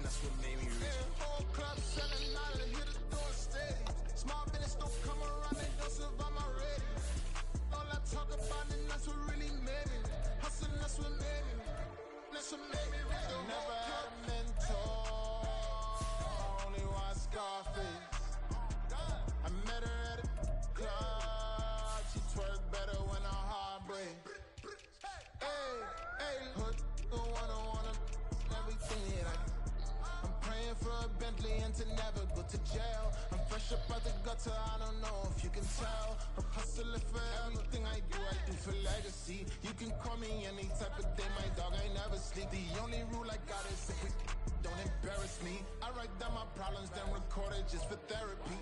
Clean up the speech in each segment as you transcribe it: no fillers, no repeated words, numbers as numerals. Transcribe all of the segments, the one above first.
that's what made me rich. Whole club selling out of hitters doing steady. Small business don't come around, they don't survive my rating. All I talk about it, that's what really made me. Hustling, that's what made me. That's what made me rich. Never had a mentor, only one Scarface. I met her at a club, she twerk better when her heart breaks. Hey, hood, wanna everything that I'm praying for a Bentley and to never go to jail. I'm fresh up out the gutter, I don't know if you can tell. I'm hustling for everything I do for legacy. You can call me any type of day, my dog, I never sleep. The only rule I got is if we don't embarrass me. I write down my problems, then record it just for therapy.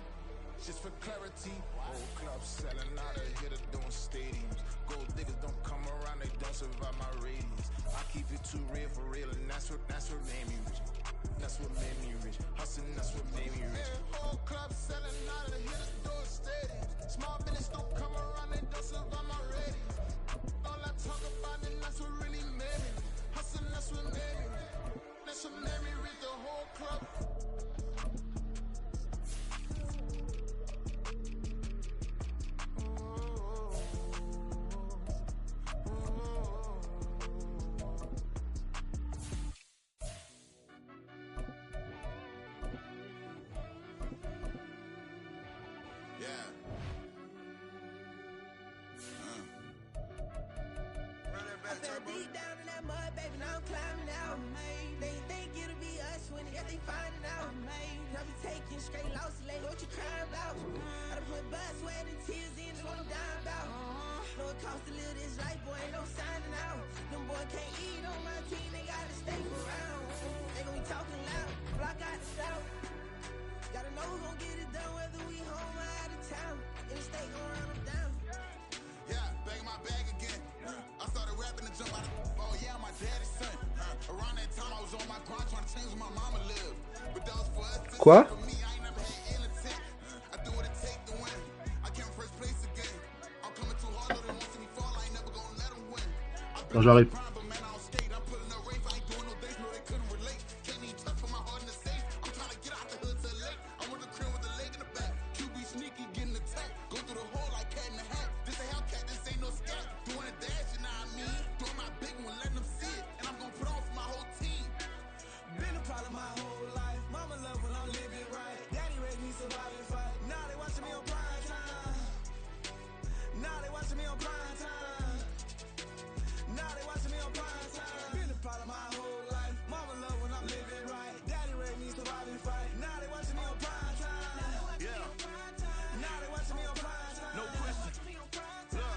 Just for clarity, whole club selling out of hitter doing stadiums. Gold diggers don't come around, they don't survive my radius. I keep it too real for real, and that's what made me rich. That's what made me rich. Hustling, that's what made me rich. Whole club selling out of hitters doing stadiums. Small business don't come around, they don't survive my radius. All I talk about it, that's what really made me. Hustling, that's what made me. That's what made me rich. The whole club. Deep down in that mud, baby, now I'm climbing out. They think it'll be us when they finding out. I be taking straight losses, like what you crying about? I done put blood, sweat, and tears in, is what I'm dying about. Know it costs to live this life, boy, ain't no signing out. Them boy can't eat on my team, they gotta stay around. They gon' be talking loud, block out the south. Gotta know who gon' get it done, whether we home or out of town. In the state gon' run them down. Yeah, back in my bag again. I started rapping to jump out of. Oh yeah, I'm my daddy's son. Around that time I was on my grind trying to change where my mama lived. But that was for us. Quoi? For me, I ain't never had ill intent. I do what it take to win. I came first place again. I'm coming too hard, though they won't see me fall. I ain't never gonna let them win. Attends, j'arrive. But man, I don't skate. I'm pulling up race. I ain't doing no days. No, they couldn't relate. Can't even touch for my heart in the safe. I'm trying to get out the hood to the lake. I'm with the crib with the leg in the back. QB sneaky, getting attacked. Go through the hole like cat in the hat. This a Hellcat, this ain't no scat. Doing a dash, you know what I mean? Doing my big one, letting them see it. And I'm gonna put on for my whole team. Been a problem my whole life. Mama love when I'm living right. Daddy raised me survive and fight. Now they watching me on prime time. Now they watching me on prime time. Now they watching me on prime time. Been a problem my whole life. Mama love when I'm living right. Daddy raised me survive and fight. Now they watching me on prime time. Yeah. Now they watching me on prime time. No question. Look.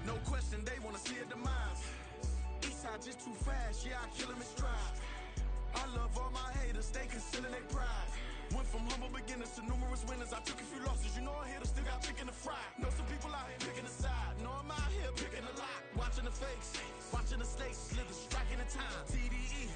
No question, they wanna see a demise. Eastside just too fast, yeah, I kill him in stride. I love all my haters, they consider they pride. Went from humble beginners to numerous winners. I took a few losses, you know I hit still got chicken to fry. Know some people out here picking a side. Know I'm out here picking a lot. Watching the face, watching the snakes slither, striking the time. TDE,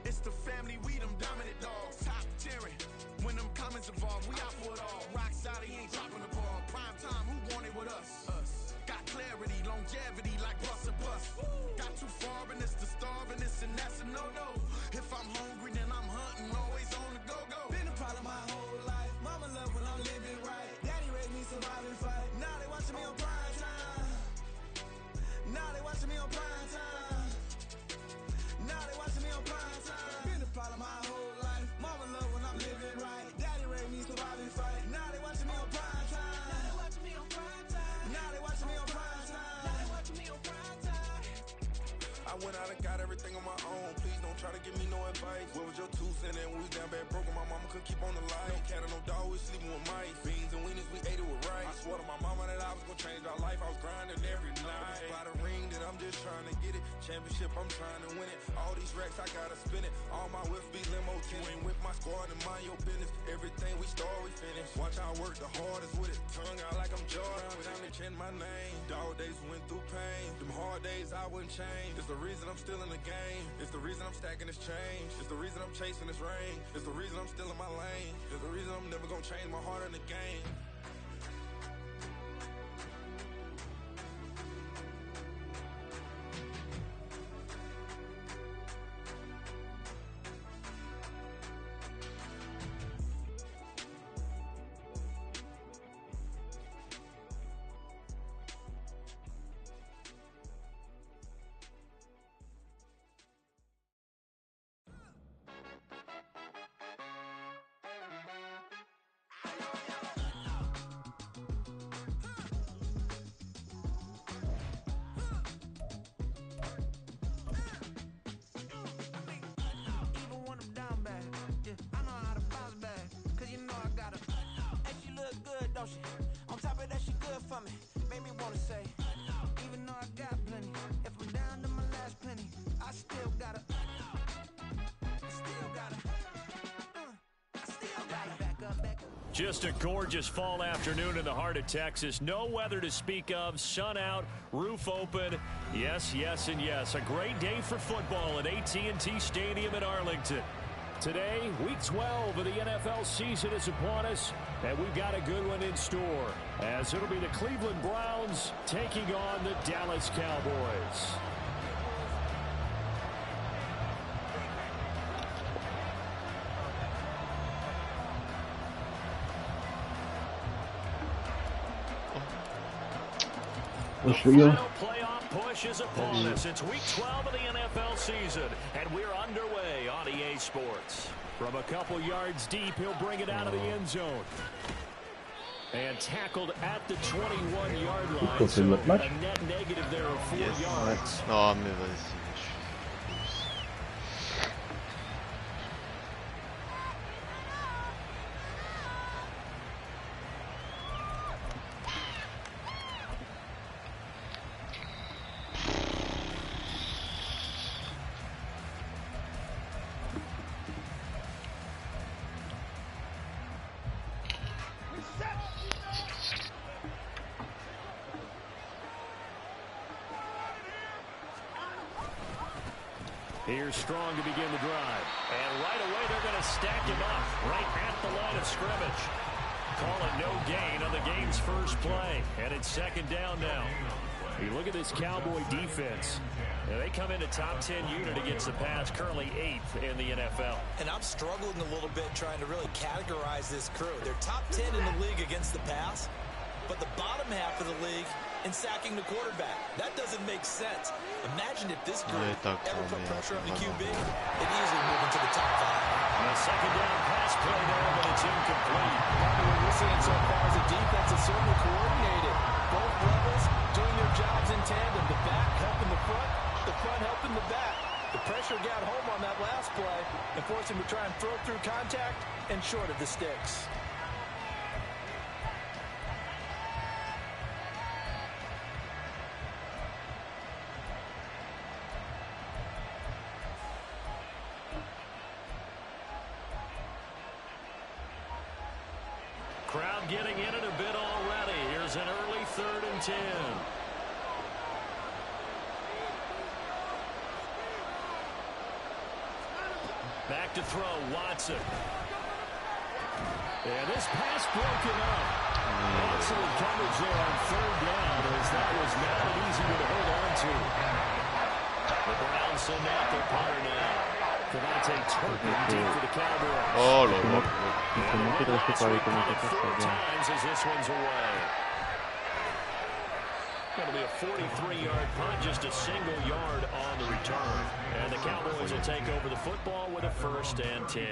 it's the family, we them dominant dogs. Top tiering, when them comments involved, we out for it all. Rock side, he ain't dropping the ball. Prime time, who want it with us? Got clarity, longevity, like bus and bus. Got too far and it's the starving, this and that's a no-no. If I'm hungry, then I'm hunting, always on the go-go. Been a problem my whole life. Mama love when I'm living right. Daddy raised me survive and fight. Now they watching me on prime time. Now they watching me on prime time. Now they watching me on prime time. Been a problem my whole life. Mama love when I'm living right. Daddy raised me survive and fight. Now they watching me on prime time. Now they watching me on prime time. Now they watching me on prime time. Now they watching me on prime time. I went out and got everything on my own. Please don't try to give me no advice. What was your 2 cents and we was down bad broke and my mama couldn't keep on the light. No cat or no dog, we sleeping with mice. Beans and weenies, we ate it with rice. I swore to my mama that I was gonna change our life. I was grinding every night. By the ring that I'm just trying to get it. Championship, I'm trying to win it. All these racks, I gotta spin it. All my whips be limo tinted. With my squad and mind your business. Everything we start, we finish. Watch I work the hardest with it. Tongue out like I'm Jordan. Without me chanting my name. Dog days went through pain. Them hard days I wouldn't change. It's the reason I'm still in the game. It's the reason I'm stacking this change. It's the reason I'm chasing this rain. It's the reason I'm still in my lane. It's the reason I'm never gonna change my heart in the game. motion. On top of that, she good for me. Made me wanna say, even though I got plenty, if I'm down to my last penny, I still gotta back up. Just a gorgeous fall afternoon in the heart of Texas. No weather to speak of. Sun out, roof open. Yes, yes, and yes. A great day for football at AT&T Stadium in Arlington. Today, week 12 of the NFL season is upon us, and we've got a good one in store, as it'll be the Cleveland Browns taking on the Dallas Cowboys. The final playoff push is upon us. It's week 12 of the NFL season, and we're underway on EA Sports. From a couple yards deep, he'll bring it out of the end zone. And tackled at the 21-yard line. So a net negative there of 4 yards. Non, mais vas-y. Here's Strong to begin the drive. And right away, they're going to stack him up right at the line of scrimmage. Call it no gain on the game's first play. And it's second down now. You look at this Cowboy defense. Now, they come into top 10 unit against the pass, currently 8th in the NFL. And I'm struggling a little bit trying to really categorize this crew. They're top 10 in the league against the pass, but the bottom half of the league in sacking the quarterback. That doesn't make sense. Imagine if this group ever put pressure on the QB, they'd easily move into the top 5. And a second down pass play there, but it's incomplete. What we're seeing so far is the defense is certainly coordinated. Both levels doing their jobs in tandem. The back helping the front helping the back. The pressure got home on that last play and forced him to try and throw through contact and short of the sticks. Crowd getting in it a bit already. Here's an early 3rd and 10. Back to throw, Watson. And this pass broken up. Excellent coverage there on 3rd down, as that was not an easy one to hold on to. The Browns send out their punter now. Devontae Turpin deep for the Cowboys. Oh là là. Times as this one's away. Going to be a 43-yard punt, just a single yard on the return. And the Cowboys will take over the football with a 1st and 10.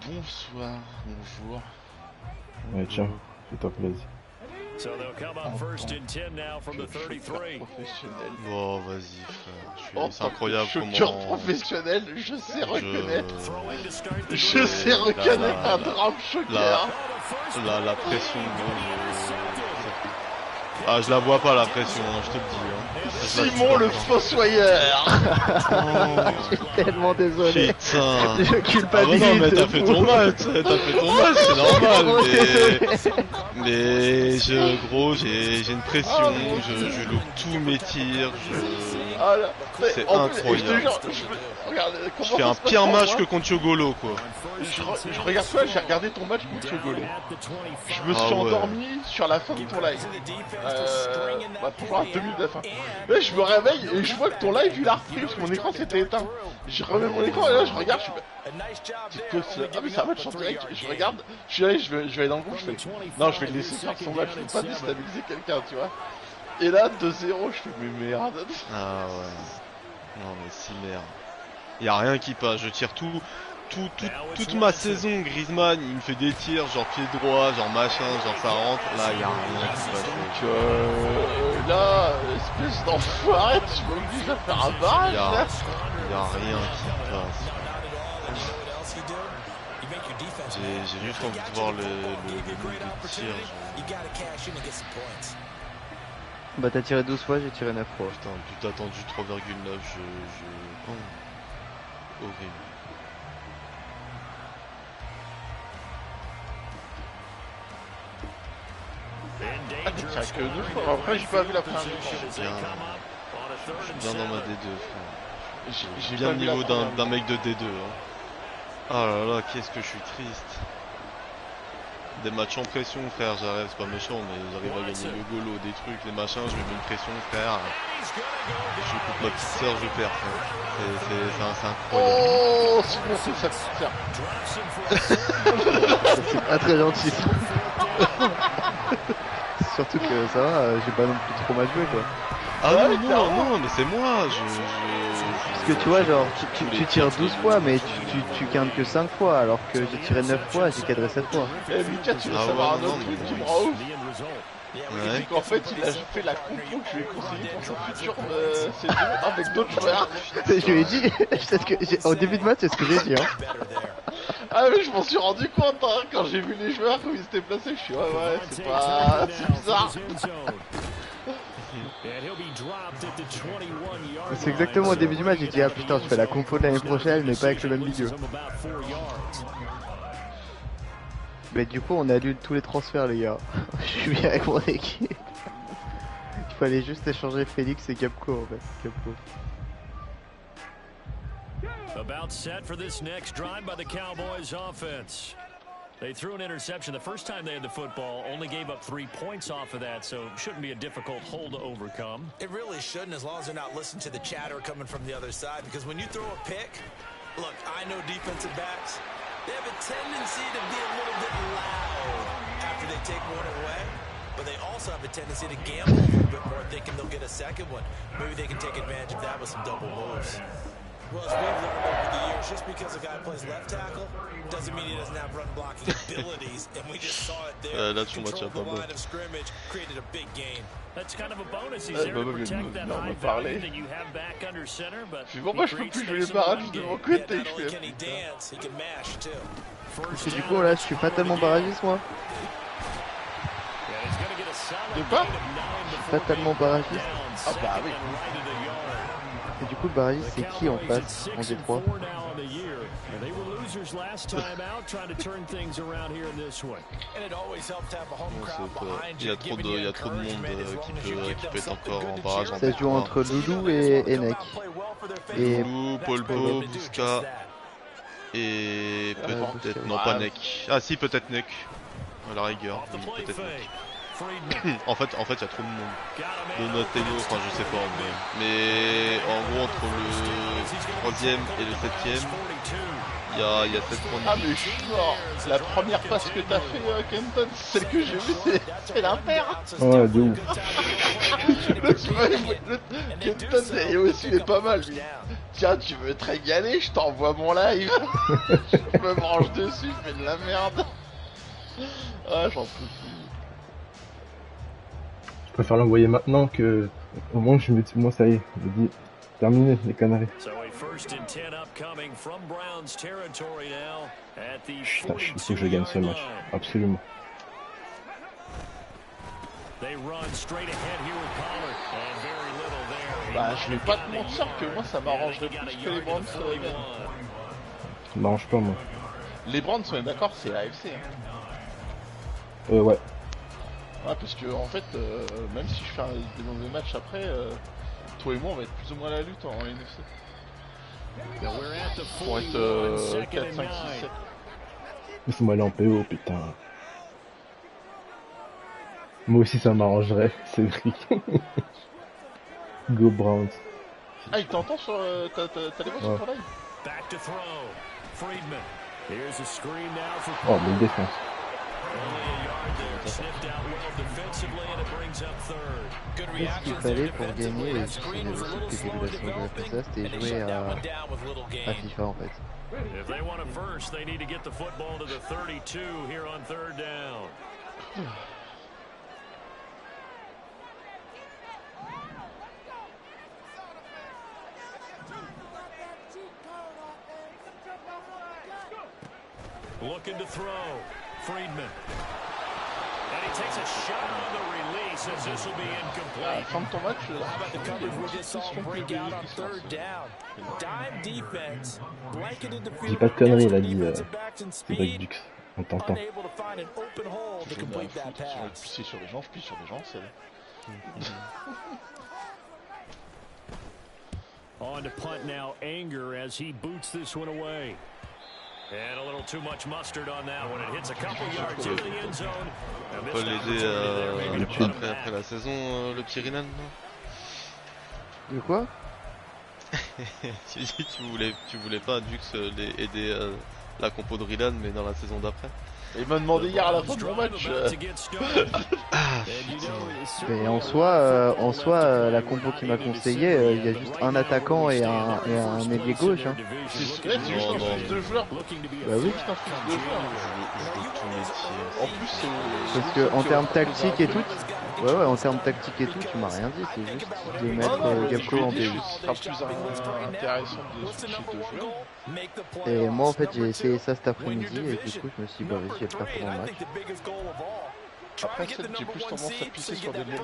Bonsoir, bonjour. Ouais, tiens, fais-toi plaisir. So they'll come up 1st and 10 now from the 33. Bon, vas-y, frère. C'est incroyable comment. Choqueur professionnel, je sais reconnaître. Je sais reconnaître un drame choqueur. La pression. Ah, je la vois pas la pression, hein, je te le dis. Hein. Simon le fossoyeur. Je suis tellement désolé. Putain. Je culpabilise. Ah non, mais t'as fait ton match, c'est normal. Mais gros, j'ai une pression, je loupe tous mes tirs, c'est incroyable. Regarde, je fais un pire match que contre Yogolo, quoi. Je regarde quoi, j'ai regardé ton match contre Yogolo. Je me suis endormi sur la fin de ton live. Toujours à 2 minutes de la fin. Là, je me réveille et je vois que ton live il a repris parce que mon écran s'était éteint. Je remets mon écran et là je regarde, ah mais c'est un match en direct, je regarde, je vais aller dans le groupe, je fais non, je vais le laisser faire son match, je peux pas déstabiliser quelqu'un, tu vois. Et là 2-0, je fais mais merde. Ah ouais. Non mais si merde. Y'a rien qui passe, je tire tout. toute ma saison, Griezmann, il me fait des tirs, genre pied droit, genre machin, genre ça rentre. Là, il y a rien qui se passe. Donc là, espèce d'enfoiré, tu m'obliges à faire un barrage. Il y a rien qui se passe. J'ai juste envie de voir le tir. Bah t'as tiré 12 fois, j'ai tiré 9 fois. Putain, but attendu 3,9, Oh. Horrible. Ah, tu tiens que 2 fois. Après, j'ai pas vu la première. Je suis bien dans ma D2, frère. J'ai bien le niveau d'un mec de D2. Hein. Oh là là, qu'est-ce que je suis triste. Des matchs en pression, frère, j'arrive, c'est pas méchant, mais j'arrive à gagner le goal, des trucs, les machins, je me mets une pression, frère. Je suis contre ma petite sœur, je perds, frère. C'est incroyable. Oh, c'est bon, c'est ça. C'est pas très gentil. Surtout que ça va, j'ai pas non plus trop mal joué quoi. Ah ouais, non, mais c'est moi, Parce que tu vois, genre, tu tires 12 fois, mais tu quintes que 5 fois, alors que j'ai tiré 9 fois, j'ai cadré 7 fois. Eh Mika, tu veux savoir un autre truc qui me rend ouf? Ouais. En fait, il a fait la compo que je lui ai conseillé pour sa future saison avec d'autres joueurs. Je lui ai dit, au début de match, c'est ce que j'ai dit. Hein. Ah mais je m'en suis rendu compte hein, quand j'ai vu les joueurs, comme ils étaient placés, je suis ouais, c'est pas... c'est bizarre. C'est exactement au début du match, j'ai dit ah putain je fais la compo de l'année prochaine mais pas avec le même milieu. Mais du coup on annule tous les transferts les gars. Je suis bien avec mon équipe. Il fallait juste échanger Félix et Gapco en fait. Gapco. About set for this next drive by the Cowboys offense. They threw an interception the first time they had the football, only gave up 3 points off of that, so shouldn't be a difficult hole to overcome. It really shouldn't, as long as they're not listening to the chatter coming from the other side, because when you throw a pick, look, I know defensive backs, they have a tendency to be a little bit loud after they take one away, but they also have a tendency to gamble a little bit more, thinking they'll get a second one. Maybe they can take advantage of that with some double moves. Well, as we've learned over the years, just because a guy plays left tackle doesn't mean he doesn't have run blocking abilities, and we just saw it there. Controlled the line of scrimmage, created a big gain. That's kind of a bonus. He's there to protect that high value that you have back under center, but pourquoi je peux plus jouer les barrages de mon côté, je fais Parce que du coup là je suis pas tellement barragiste moi. De quoi? Je suis pas tellement barragiste. Ah bah oui. Et du coup le barragiste c'est qui en face en D3? Il y a trop de monde qui peut être encore en barrage. Ça se joue entre Loulou et Enek. Et Loulou, Polpo, Busca et peut-être non pas Nek. Ah si peut-être Nek. À la rigueur, peut-être Nek. en fait, il y a trop de monde. De notre Télé, enfin je sais pas, mais en gros entre le 3ème et le 7ème, il y a 7 points de vie. Ah mais je suis mort. La première passe que t'as fait Kenton, celle que j'ai vue, c'est l'impair. Ouais de ouf. Kenton et aussi il est pas mal lui. Tiens, tu veux te régaler, je t'envoie mon live. Je me branche dessus, je fais de la merde. Ah j'en peux plus. Je préfère l'envoyer maintenant que au moins je me dis moi ça y est, je me dis terminé les Canaries. Putain, il faut que je gagne ce match, absolument. Bah je vais pas te mentir que moi ça m'arrangerait plus que les Browns gagnent. Ça m'arrange pas moi. Les Browns on est d'accord c'est AFC hein. Ouais. Ouais parce que en fait même si je fais des mauvais matchs après toi et moi on va être plus ou moins à la lutte en NFC. Pour être 4, 5, 6, 7. Laisse-moi aller en PO putain. Moi aussi ça m'arrangerait, c'est vrai. Go Browns. Ah il t'entend sur... t'as les voix sur ton live? Oh belle défense. Ce qu'il fallait pour gagner, et c'est le truc que j'ai vu la semaine après ça, c'était jouer à FIFA en fait. If they want a first, they need to get the football to the 32 here on third down. Looking to throw. Friedman. And he takes a shot on the release as this will be incomplete. Fin de ton match, How about the coverage we just saw break out on third down? Dime defense, blanketed the Dis field pas de conneries, il a against dit defensive backs in c'est speed, Dux. On t'entend. unable to find an open hole to complete that je pass. pisse sur les gens, je pisse sur les gens, c'est... On to punt now, Anger as he boots this one away. And a little too much mustard on that one. It hits a couple yards into the end zone. On peut l'aider après la saison, le petit Rinan, non? De quoi? tu voulais pas Dux aider la compo de Rinan, mais dans la saison d'après. Il m'a demandé hier à la fin de mon match. Mais en soi, la compo qui m'a conseillé, il y a juste un attaquant et un ailier gauche. Hein. C'est juste un fils de joueur. Bah oui. C'est un fils de joueur. En plus, c'est... Parce que en termes tactiques et tout, ouais, en termes tactiques et tout, tu m'as rien dit. C'est juste de mettre Gapco en BU. Ce sera plus intéressant de switcher de joueurs. Et moi, en fait, j'ai essayé ça cet après-midi et du coup, je me suis dit, bah vas-y, je vais le faire pendant le match. Après, j'ai plus tendance à pisser sur des lainés.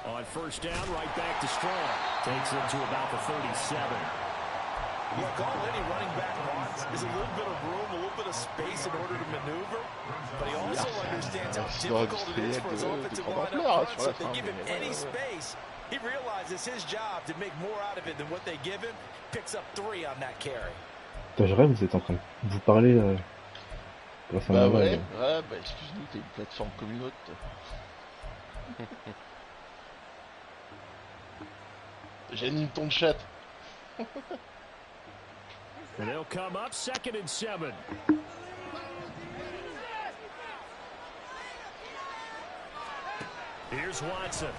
On first down, right back to Strong. Takes it to about the 37. Look, all any running back wants is a little bit of room, a little bit of space in order to maneuver. But he also understands how difficult it is for his offensive line up front. So if they give him any space, he realizes his job to make more out of it than what they give him. Picks up 3 on that carry. Putain, je rêve, vous êtes en train de vous parler grâce à Bah ma ouais, bah excuse-nous, t'es une plateforme communaute. J'anime ton chat. And they'll come up 2nd and 7. Here's Watson.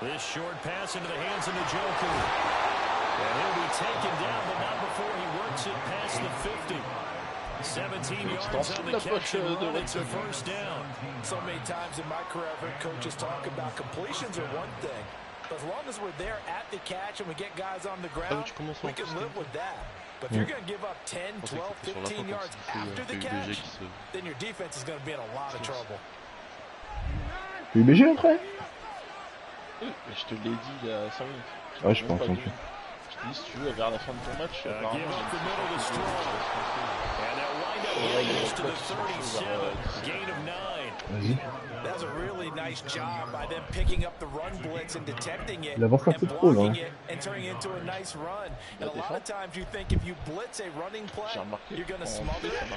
This short pass into the hands of Njoku. And he'll be taken down, but not before he works it past the 50. 17 yards on the catch and run. It's a first down. So many times in my career, I've heard coaches talk about completions are one thing. As long as we're there at the catch and we get guys on the ground, we can live with that. But if you're going to give up 10, 12, 15 yards after the catch, then your defense is going to be in a lot of trouble. UBG après? Je te l'ai dit il y a 5 minutes. Ouais, je pense entendu. Je te dis, si tu veux, vers la fin de ton match, Vas-y. That's a really nice job by them picking up the run blitz and detecting it Il avance un peu and trop là. blocking it and turning it into a nice run. And a lot of times you think if you blitz a running play, you're going to smother it.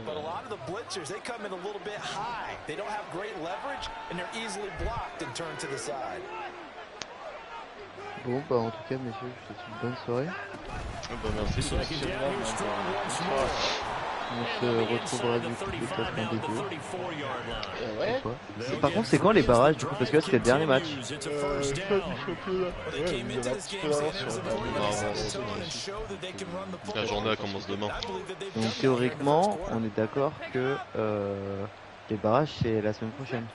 But a lot of the blitzers, they come in a little bit high. They don't have great leverage and they're easily blocked and turned to the side. Bon, bah en tout cas, messieurs, je vous souhaite une bonne soirée. Bah merci. On se retrouvera du coup le classement des deux. Ouais. Par contre, c'est quand les barrages du coup? Parce que là, c'était le dernier match. La journée commence demain. Donc théoriquement, on est d'accord que les barrages c'est la semaine prochaine.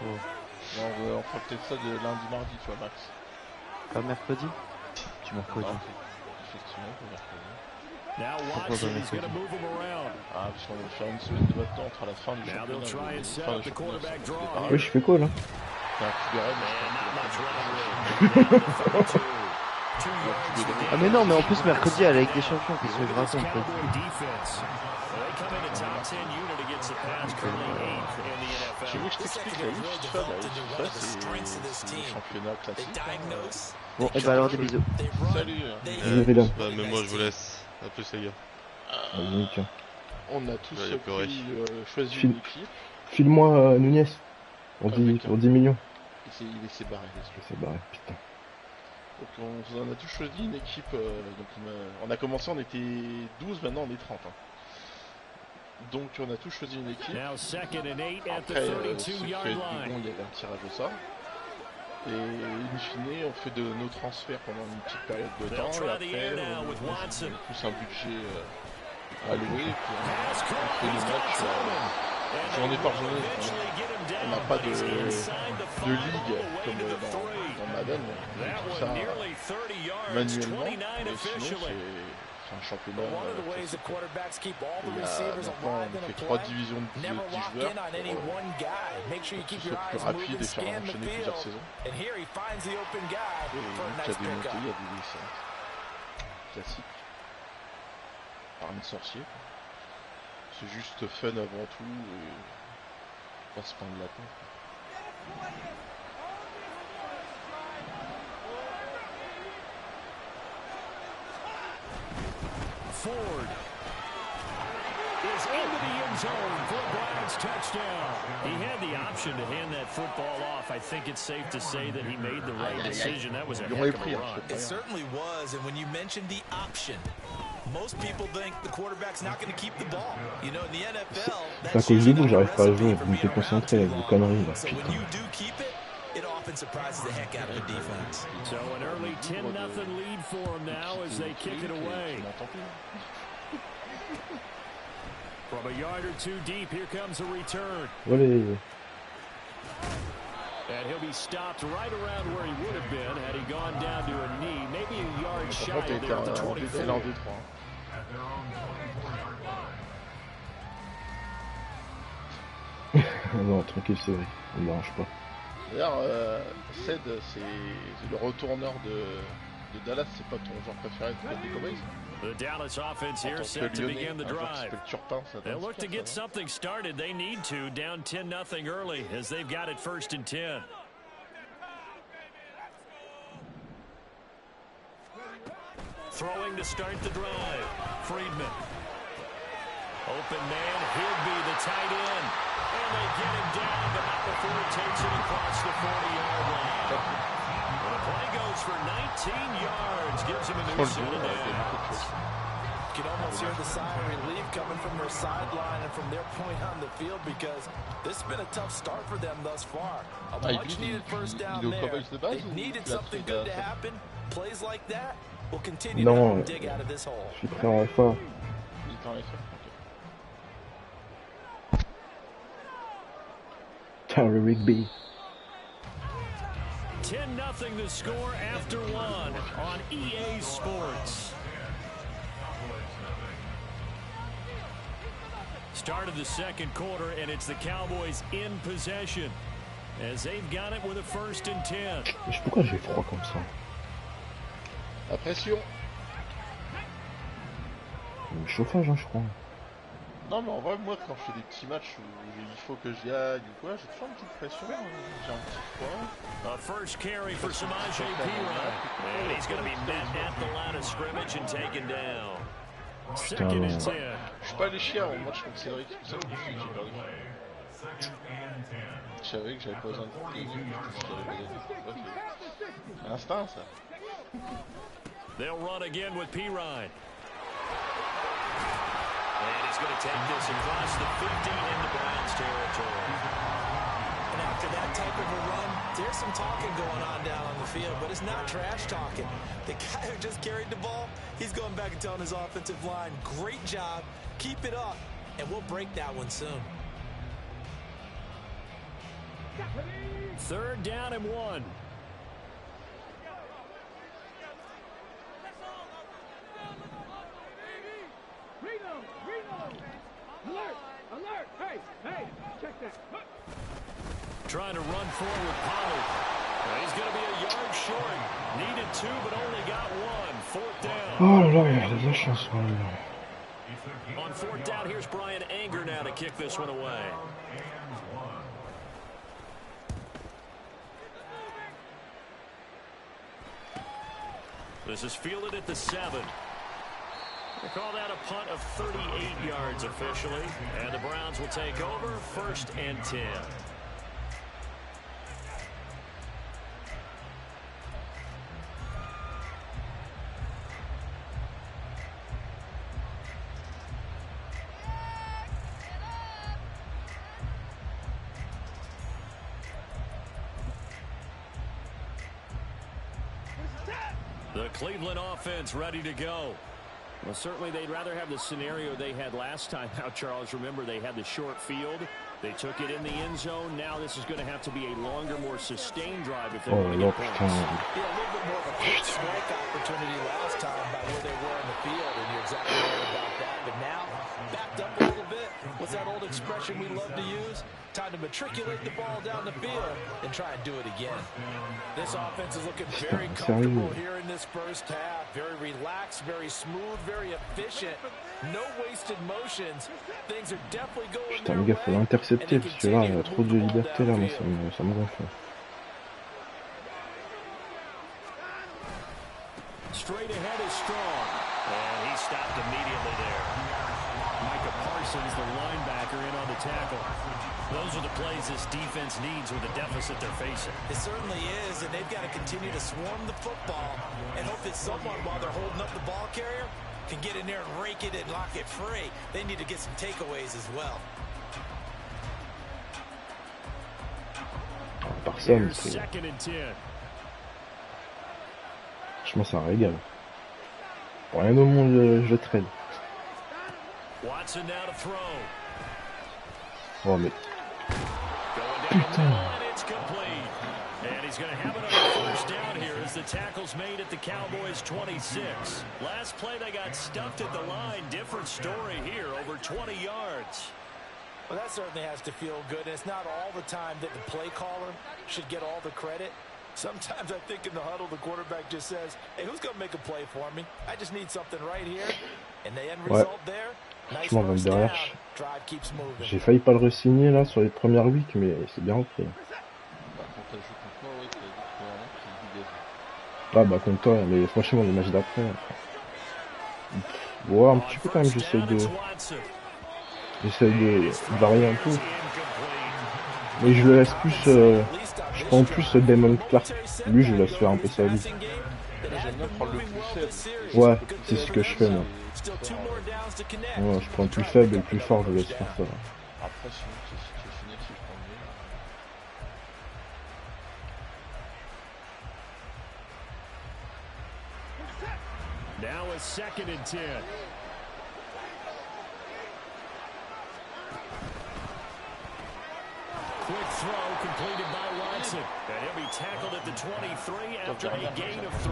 Oh. On fera peut-être ça de lundi, mardi, tu vois, Max. Pas mercredi? Tu mercredi. Effectivement, mercredi. Pourquoi pas mercredi? Ah, parce qu'on va faire une semaine de maintenant entre la fin du championnat. Oui, je fais quoi là? Ah mais non, mais en plus mercredi à la Ligue des Champions, qu'est-ce que je raconte? Tu veux que je t'explique la Ligue FIFA? La Ligue FIFA, c'est le championnat classique. Bon, et bah alors des bisous. Salut. Mais moi je vous laisse. A plus les gars. Vas-y, tiens. On a tous choisi une équipe. File-moi Nunez pour 10 millions. Il s'est barré. Il s'est barré, putain. Donc on a tous choisi une équipe. Donc on a commencé, on était 12, maintenant on est 30. Hein. Donc on a tous choisi une équipe. Après, ceux qui fait du bon, il y avait un tirage au sort. Et in fine, on fait de nos transferts pendant une petite période de temps. Et après, on a plus un budget alloué. Et puis on fait les matchs journée par journée. On n'a pas de ligue comme dans Madden. On fait tout ça manuellement. Et sinon, c'est un championnat. Il y a 3 divisions de 10 joueurs pour que ce soit plus rapide et faire enchaîner plusieurs saisons. Et donc il y a des montées, il y a des descentes classiques. Par un sorcier. C'est juste fun avant tout et pas se prendre la tête. Ford is into the end zone for a Browns touchdown. He had the option to hand that football off. I think it's safe to say that he made the right decision. That was a heck of a run. It certainly was, and when you mentioned the option, most people think the quarterback's not going to keep the ball. You know, in the NFL, that's usually the recipe for winning. So when you do keep it, it often surprises the heck out of the defense. So an early 10-0 lead for them now as they kick it away. From a yard or two deep, here comes a return. And he'll be stopped right around where he would have been had he gone down to a knee, maybe a yard shy of there at the 24. Non, tranquille, c'est vrai, on ne dérange pas. D'ailleurs, Ced, c'est le retourneur de Dallas, c'est pas ton joueur préféré de Cowboys? The Dallas offense here set to begin the drive. They'll look to get something started. They need to, down 10-0 early as they've got it 1st and 10. Throwing to start the drive. Friedman. Open man, Higby, the tight end. And they get him down, but not before he takes it across the 40-yard line. And the play goes for 19 yards. Gives him a new set of downs. You can almost hear the sigh of relief coming from their sideline and from their point on the field because this has been a tough start for them thus far. A much-needed first down there. They needed something good to happen. Plays like that will continue to dig out of this hole. Je suis prêt en FA. Terry Rigby. 10-0 the score after one on EA Sports. Start of the second quarter, and it's the Cowboys in possession as they've got it with a 1st and 10. Pourquoi j'ai froid comme ça? La pression. Le chauffage, hein, je crois. Non, mais en vrai, moi, quand je fais des petits matchs où il faut que je gagne ou quoi, j'ai toujours une petite pression. J'ai un petit froid. A first carry for Samaje Perine. And he's going to be met at the line of scrimmage and taken down. 2nd and 10. Je suis pas allé chier avant le match contre Cédric, c'est ça que j'ai perdu. Je savais que j'avais pas besoin de gagner, instinct ça. They'll run again with Perine. And he's going to take this across the 50 into Browns territory. And after that type of a run, there's some talking going on down on the field, but it's not trash talking. The guy who just carried the ball, he's going back and telling his offensive line, great job, keep it up, and we'll break that one soon. 3rd down and 1. Alert! Hey! Check that. Trying to run forward, Pollard. He's going to be a yard short. Needed 2, but only got 1. 4th down. Oh là là, il y a de la chance. On 4th down, here's Brian Anger now to kick this one away. This is fielded at the 7. They call that a punt of 38 yards officially, and the Browns will take over 1st and 10. The Cleveland offense ready to go. Well, certainly they'd rather have the scenario they had last time out, Charles. Remember, they had the short field. They took it in the end zone. Now this is going to have to be a longer, more sustained drive if they want to get points. Yeah, a little bit more of a quick strike opportunity last time by where they were in the field, and you're exactly right about that. But now, backed up a little bit. What's that old expression we love to use? Time to matriculate the ball down the field and try and do it again. This offense is looking very comfortable here in this first half. Very relaxed, very smooth, very efficient. No wasted motions. Things are definitely going Putain, les gars, faut l'intercepter parce que là, il y a trop de liberté là, moi ça me gonfle. Straight ahead is strong, and he stopped immediately there. Micah Parsons, the linebacker, in on the tackle. Those are the plays this defense needs with the deficit they're facing. It certainly is, and they've got to continue to swarm the football and hope that someone, while they're holding up the ball carrier, can get in there and rake it and lock it free. They need to get some takeaways as well. Parsons, franchement, c'est un régal. Pour rien au monde, je trade. Watson now to throw. Oh mais putain. And he's going to have another first down here as the tackle's made at the Cowboys 26. Last play they got stuffed at the line. Different story here, over 20 yards. Well, that certainly has to feel good. And it's not all the time that the play caller should get all the credit. Sometimes I think in the huddle, the quarterback just says, hey, who's going to make a play for me? I just need something right here. And the end result there, nice first down. Drive keeps moving. J'ai failli pas le re-signer là sur les premières weeks, mais c'est bien repris. Ah bah contre toi, mais franchement les matchs d'après. Ouais, un petit peu quand même, j'essaie de varier un peu. Mais je le laisse plus, je prends plus Damon Clark. Lui, je le laisse faire un peu sa vie. Ouais, c'est ce que je fais moi. Ouais, je prends le plus faible et le plus fort, je laisse faire ça. Après, sinon, si tu veux finir, si je prends mieux. Now a 2nd and 10. Quick throw completed by Watson. And he'll be tackled at the 23 after a gain of 3.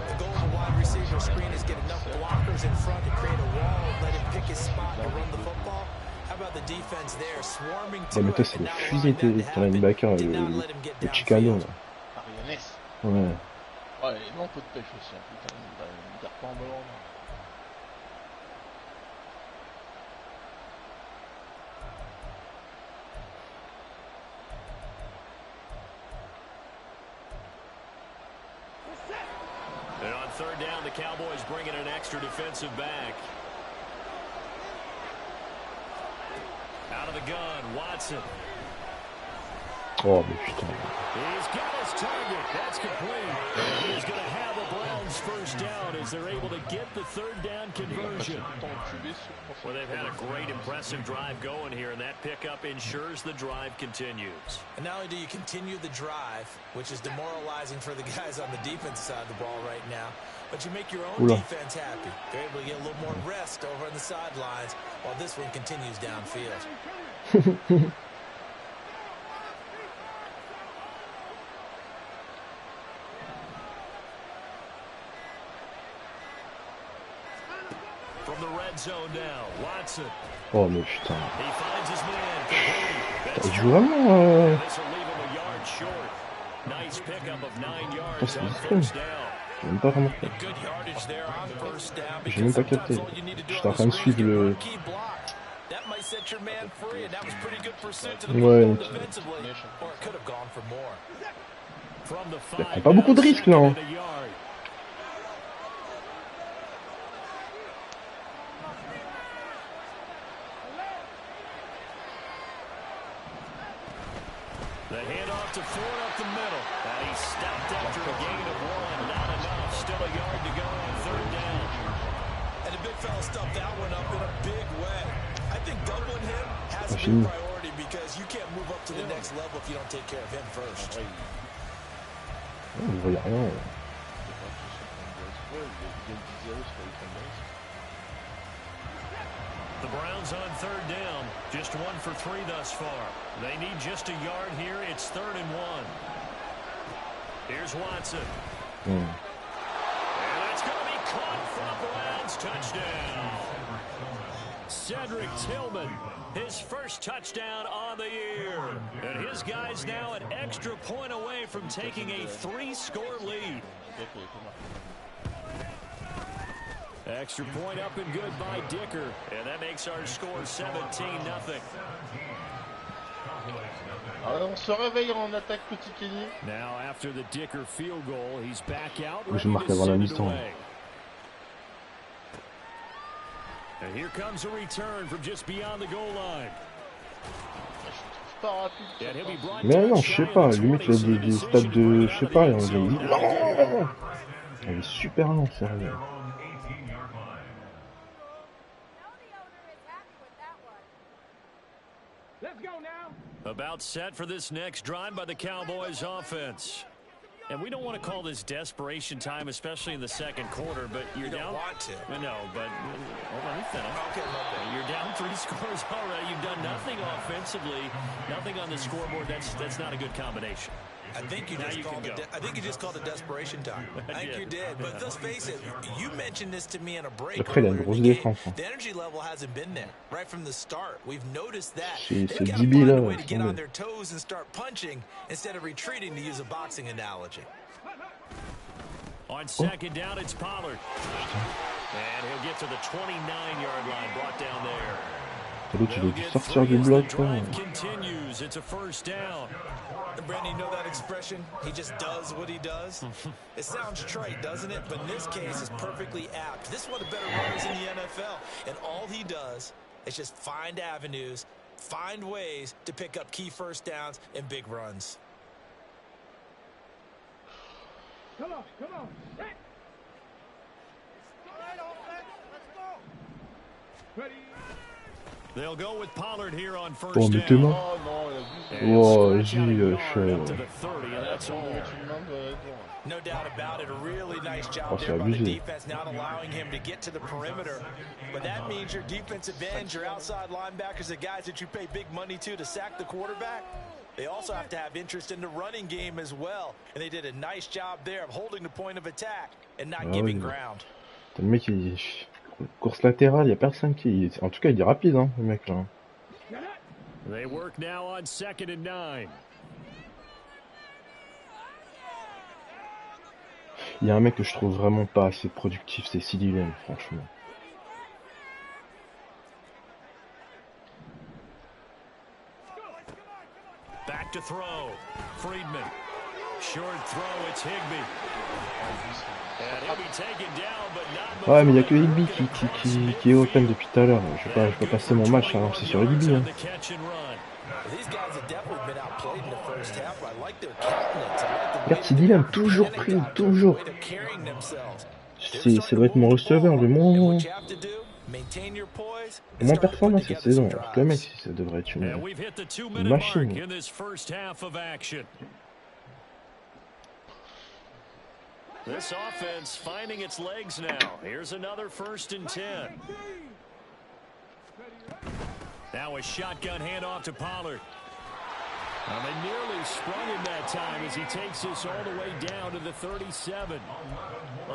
The goal of the wide receiver screen is get enough blockers in front to create a wall and let him pick his spot to run the football. How about the defense there, swarming to mais toi, c'est le fusil ton linebacker, le Chicano là. Ouais. Ouais, il manque de pêche aussi, hein, putain, il garde pas en ballon. And on 3rd down, the Cowboys bring in an extra defensive back. Out of the gun, Watson. Oh mais putain. He's got his target. That's complete. And he's going to have a Browns first down as they're able to get the 3rd down conversion. Well, they've had a great, impressive drive going here, and that pickup ensures the drive continues. And not only do you continue the drive, which is demoralizing for the guys on the defense side of the ball right now, but you make your own defense happy. They're able to get a little more rest over on the sidelines while this one continues downfield. From the red zone now, Watson. Oh mais putain. He finds his man. Il joue vraiment. Nice pickup of 9 yards c'est on discret. first down. J'ai même pas vraiment fait. J'ai même pas capté. J'étais en train de suivre le. Ouais. From the 5, Il prend pas beaucoup de risques là. Hein. now 2nd and 1. 2nd and 1 on 3rd down. 2nd and 1 On The handoff to Ford up the middle. And he stopped after a gain of 1. Not enough. Still a yard to go on 3rd down. And the big fella stuffed that one up in a big way. I think doubling him has to be a priority because you can't move up to the next level if you don't take care of him first. On voyait rien. The Browns on 3rd down. Just 1 for 3 thus far. They need just a yard here. It's 3rd and 1. Here's Watson. And it's going to be caught for a Browns touchdown. Cedric Tillman, his first touchdown on the year. And his guys now an extra point away from taking a 3-score lead. Extra point up and good by Dicker. And that makes our score 17-0. Alors, on se réveille en attaque, petit Kenny. Now after the Dicker field goal, he's back out. Je marque avant la mi-temps. And here comes a return from just beyond the goal line. Mais non, je sais pas, limite il y a des stades de, je sais pas, on dit non, elle est super lent, sérieux. About set for this next drive by the Cowboys offense. And we don't want to call this desperation time, especially in the second quarter, but you're down. Want to. No, but hold on, finish. Okay. You're down 3 scores already. You've done nothing offensively, nothing on the scoreboard. That's not a good combination. I think you just called it desperation time. I think you did. But let's face it, you mentioned this to me in a break. Après, il a une grosse défense. The energy level hasn't been there right from the start. We've noticed that. C'est They've got to 10 find a là, way to get on their toes and start punching instead of retreating, to use a boxing analogy. On second down, it's Pollard. And he'll get to the 29-yard line, brought down there. L'autre, il a dû sortir du bloc. Continues. It's a 1st down. And Brandon, you know that expression? He just does what he does. It sounds trite, doesn't it? But in this case, it's perfectly apt. This is one of the better runners in the NFL. And all he does is just find avenues, find ways to pick up key 1st downs and big runs. Come on. Set. All right, let's go. Ready. They'll go with Pollard here on 1st Oh, mais t'es down. mort. Oh, j'ai No doubt about it. A really nice job there by the defense, not allowing him to get to the perimeter. But that means your defensive ends, your outside linebackers, the guys that you pay big money to sack the quarterback, they also have to have interest in the running game as well. And they did a nice job there of holding the point of attack and not giving ground. Le mec, il course latérale, il y a personne qui... En tout cas, il est rapide, hein, le mec, là. They work now on 2nd and 9. Il y a un mec que je trouve vraiment pas assez productif, c'est Sidilem, franchement. Back to throw. Friedman. Short throw, it's Higbee. And he'll be taken down, but not. Ouais, mais il y a que Higbee qui est open depuis tout à l'heure. Je vais pas passer mon match à lancer sur Higbee. Hein. Regarde, Sidilem, toujours pris, toujours. Ça doit être mon receveur le moins performant cette saison. Alors que le mec, ça devrait être une machine. This offense finding its legs now. Here's another 1st and 10. Now a shotgun handoff to Pollard. They nearly sprung him that time as he takes this all the way down to the 37.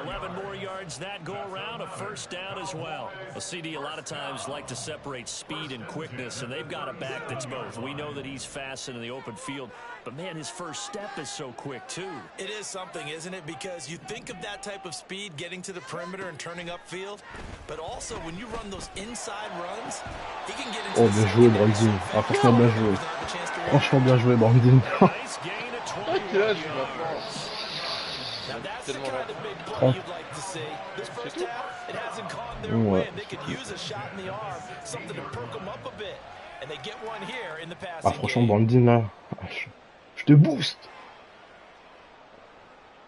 11 more yards that go around, a 1st down as well. A CD a lot of times like to separate speed and quickness, and they've got a back that's both. We know that he's fast in the open field, but man, his first step is so quick too. It is something, isn't it? Because you think of that type of speed getting to the perimeter and turning upfield, but also when you run those inside runs, he can get into bien joué, Brandon. Ah, franchement, bien joué. Franchement, bien joué, Brandon. Ouais. Ah, franchement, Brandon là. Je te booste.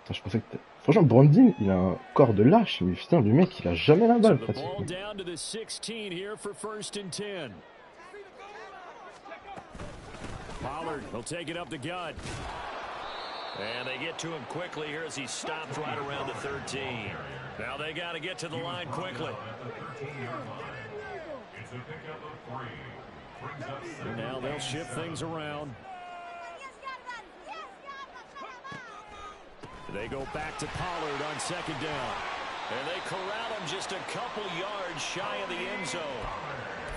Putain, je pensais que franchement, Brandon, il a un corps de lâche, mais putain, le mec, il a jamais la balle, pratiquement. Pollard will take it up the gut. And they get to him quickly here as he stopped right around the 13. Now they got to get to the line quickly. And now they'll shift things around. They go back to Pollard on second down. And they corral him just a couple yards shy of the end zone.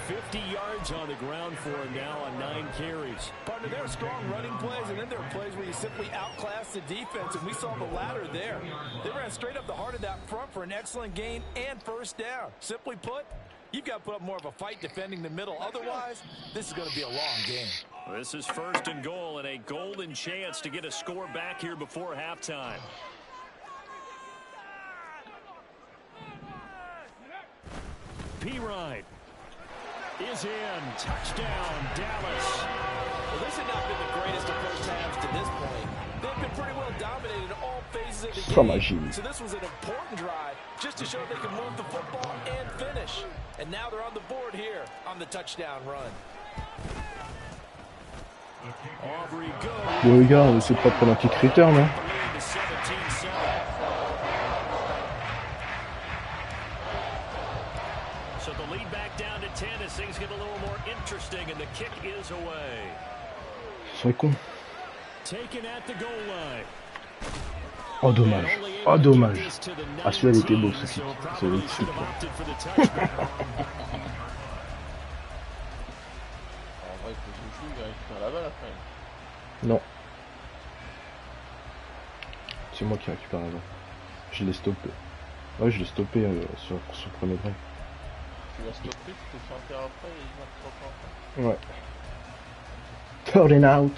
50 yards on the ground for him now on 9 carries. Partner, there are strong running plays, and then there are plays where you simply outclass the defense, and we saw the latter there. They ran straight up the heart of that front for an excellent gain and first down. Simply put, you've got to put up more of a fight defending the middle. Otherwise, this is going to be a long game. This is 1st and goal, and a golden chance to get a score back here before halftime. P-Ride is in. Touchdown, Dallas. Well, this had not been the greatest of first halves to this point. They've been pretty well dominated in all phases of the game. So this was an important drive just to show they can move the football and finish. And now they're on the board here on the touchdown run. Bon les gars, c'est pas pour un kick return, hein. So the lead back down to 10 as things get a little more interesting and the kick is away. C'est con. Taken at the goal line. Oh dommage. Oh dommage. Ah celui-là il était beau ce kick. C'est le kick. Non. C'est moi qui récupère la balle. Je l'ai stoppé. Ouais, je l'ai stoppé sur le premier drive. Tu l'as stoppé, tu t'es fait un terre après et il va te Ouais. Turn out.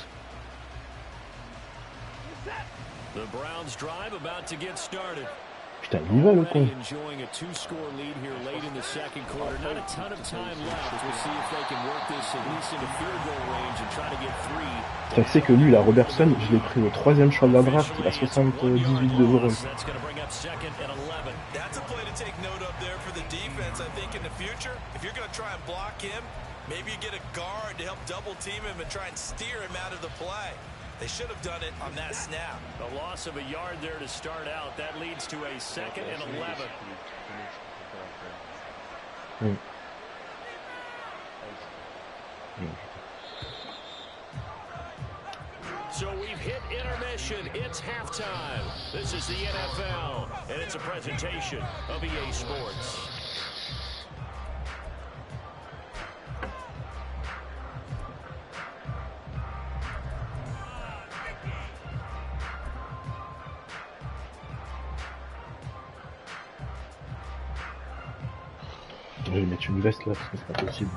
The Browns drive about to get started. Putain, il y va le con. Enjoying a 2-score lead here late in the second quarter. Not a ton of time left. We'll see if they can work this at least into field goal range and try to get 3. Tu sais que lui, la Robertson, je l'ai pris au 3e choix de la draft, il a 78 de overall. That's a play to take note of there for the defense. I think in the future, if you're going to try and block him, maybe you get a guard to help double team him and try and steer him out of the play. They should have done it on that snap. The loss of a yard there to start out. That leads to a 2nd and 11. So we've hit intermission. It's halftime. This is the NFL, and it's a presentation of EA Sports. Je vais mettre une veste là parce que c'est pas possible.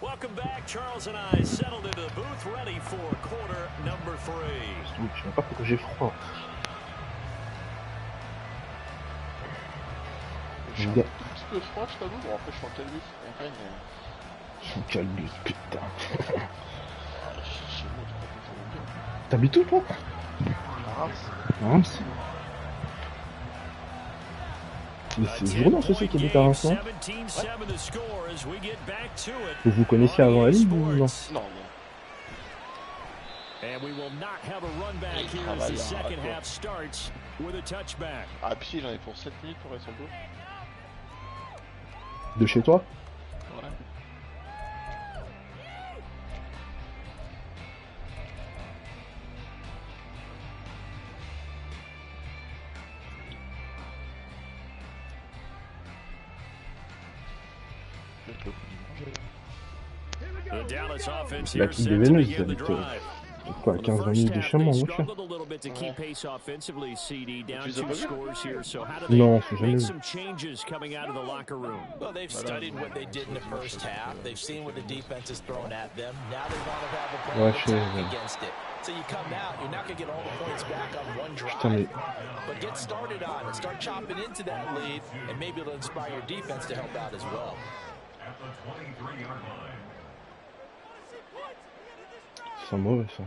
Welcome back, Charles and I settled into the booth ready for quarter number 3. Je sais même pas pourquoi j'ai froid. J'ai un petit peu froid, je t'avoue. Bon, après, je suis en calbus. Je suis en calbus, putain. T'habites où, toi? Reims. Mais c'est Jourdan, ceci qui habite à Reims, non? Vous vous connaissiez avant la ligue ou non? Non. Ah, puis j'en ai pour 7 minutes pour être son boulot. De chez toi? Ouais. La petite des Vénus, vous habitez quoi, à 15-20 minutes de chez moi, en voiture? Non, c'est jamais vu. Well, they've studied what they did in the first half. They've seen what the defense is throwing at them. Now they want to have a plan to attack against it. So you come out, you're not going to get all the points back on one drive. But get started on it. Start chopping into that lead, and maybe it'll inspire your defense to help out as well. sent mauvais ça.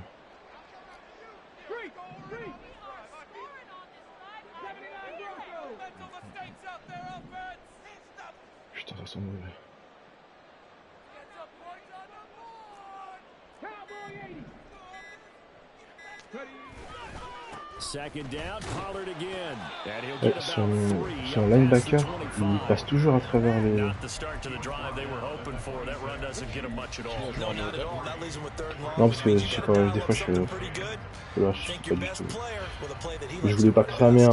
Putain, ça sent mauvais. Son linebacker, il passe toujours à travers les... Non, parce que je sais pas, des fois je fais... Là, je sais pas du tout. Je voulais pas cramer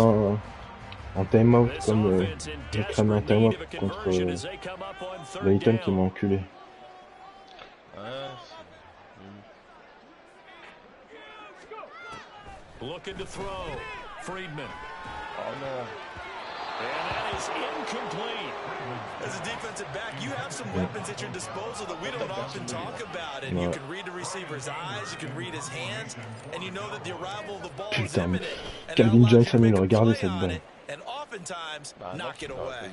en time-out comme j'ai cramé un time-out contre Layton qui m'a enculé. Looking to throw. Friedman. Oh no. And that is incomplete. As a defensive back, you have some weapons at your disposal that we don't often talk about. And you can read the receiver's eyes, you can read his hands, and you know that the arrival of the ball is imminent. Calvin Johnson, il regardait cette balle. And oftentimes, knock it away.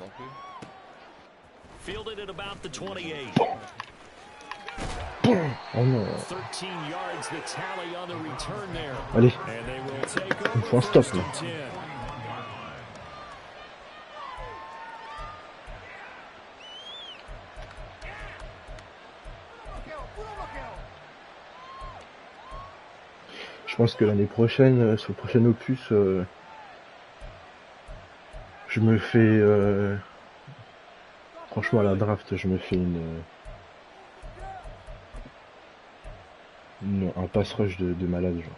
Fielded at about the 28. Oh non. 13 yards the tally on the return there. Allez. And they will take Il faut un stop là. Je pense que l'année prochaine, sur le prochain opus, je me fais... franchement à la draft, je me fais un pass rush de malade genre.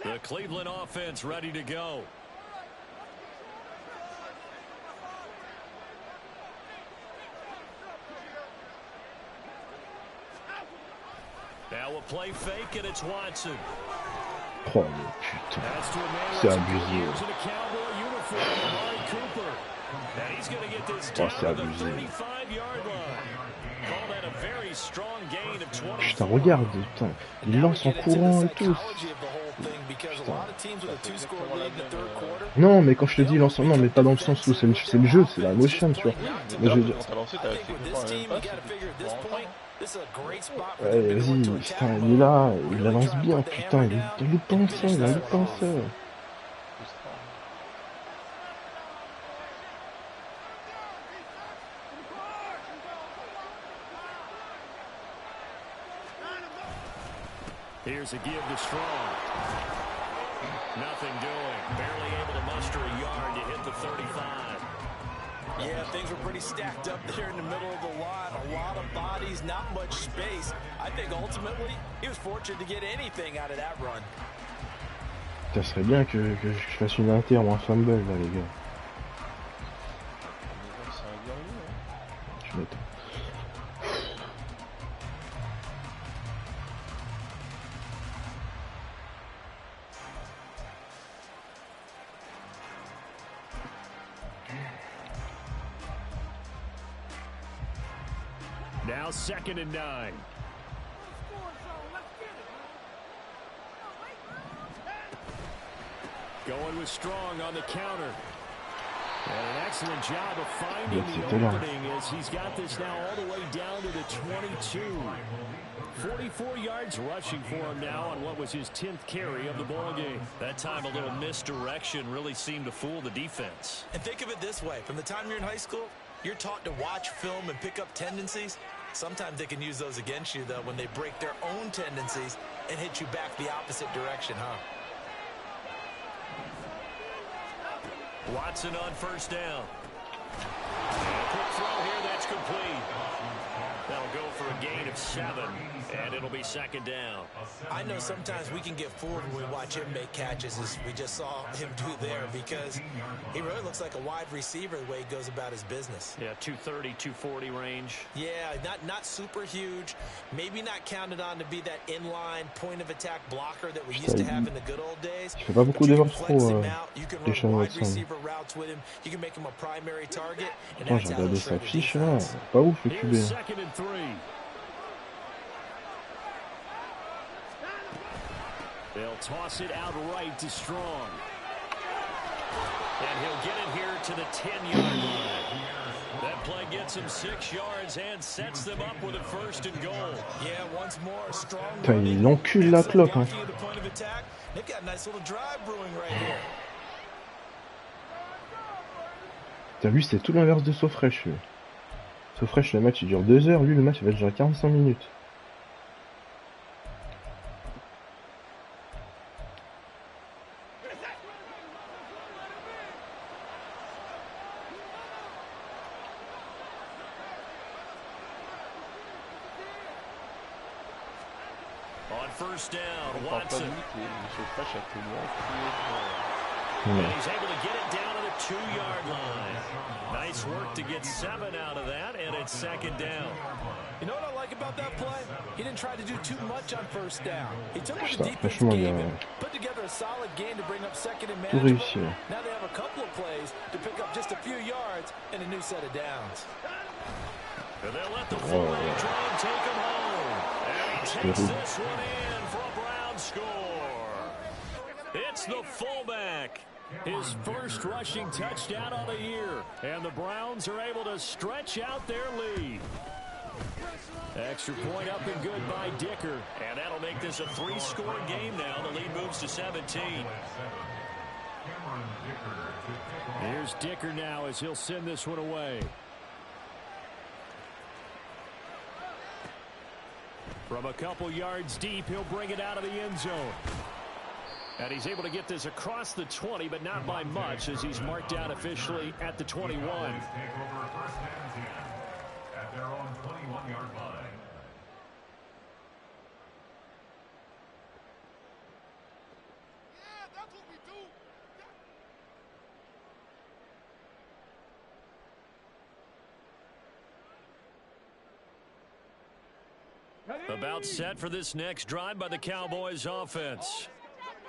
The Cleveland offense ready to go. Now a play fake and it's Watson. Oh mais putain, c'est abusé. Oh, c'est abusé. Putain, regarde, putain, il lance en courant et tout. Putain. Non, mais quand je te dis lance en... Non, mais pas dans le sens où c'est le jeu, c'est la motion, tu vois. Mais je veux dire... Ouais, vas-y, putain, il est là, il la lance bien, putain, il lui pense ça, il lui pense ça. Here's a give to Strong. Nothing doing. Barely able to muster a yard to hit the 35. Yeah, things were pretty stacked up there in the middle of the line. A lot of bodies, not much space. I think ultimately, he was fortunate to get anything out of that run. Ça serait bien que je fasse une inter ou un fumble là, les gars. Je m'attends. Now 2nd and 9. Going with Strong on the counter. And an excellent job of finding the opening as he's got this now all the way down to the 22. 44 yards rushing for him now on what was his 10th carry of the ball game. That time a little misdirection really seemed to fool the defense. And think of it this way. From the time you're in high school, you're taught to watch film and pick up tendencies. Sometimes they can use those against you, though, when they break their own tendencies and hit you back the opposite direction, huh? Watson on 1st down. And a quick throw here, that's complete. That'll go for a gain of 7, and it'll be 2nd down. I know sometimes we can get fooled when we watch him make catches, as we just saw him do there, because he really looks like a wide receiver the way he goes about his business. Yeah, 230, 240 range. Yeah, not super huge. Maybe not counted on to be that inline point-of-attack blocker that we used to have in the good old days. Il fait pas beaucoup d'erreurs trop, Deshaun Watson. You can make him a primary target. Attends, j'ai regardé sa fiche là, pas ouf le QB. They'll toss it out right to Strong. And he'll get it here to the 10-yard line. That play gets him 6 yards and sets them up with a 1st and goal. Yeah, once more, strong. Putain, il encule la clope. Hein. They've got a nice little drive brewing right here. T'as vu, c'est tout l'inverse de Sofresh. Sofresh, le match il dure 2 heures, lui le match il va durer 45 minutes. On 1st down, Watson. Ouais. And he's able to get it down to the 2-yard line. Nice work to get 7 out of that, and it's 2nd down. You know what I like about that play? He didn't try to do too much on 1st down. He took what the Putain, defense franchement, gave il him, put together a solid game to bring up 2nd and tout manageable. réussi. Ouais. Now they have a couple of plays to pick up just a few yards and a new set of downs. And they'll let the fullback try and take him home. And he takes this one in for a Browns score. It's the fullback. His first rushing touchdown of the year. And the Browns are able to stretch out their lead. Extra point up and good by Dicker. And that'll make this a 3-score game now. The lead moves to 17. Here's Dicker now as he'll send this one away. From a couple yards deep, he'll bring it out of the end zone. And he's able to get this across the 20, but not by much, as he's marked down officially at the 21. At their own 21-yard line. About set for this next drive by the Cowboys offense.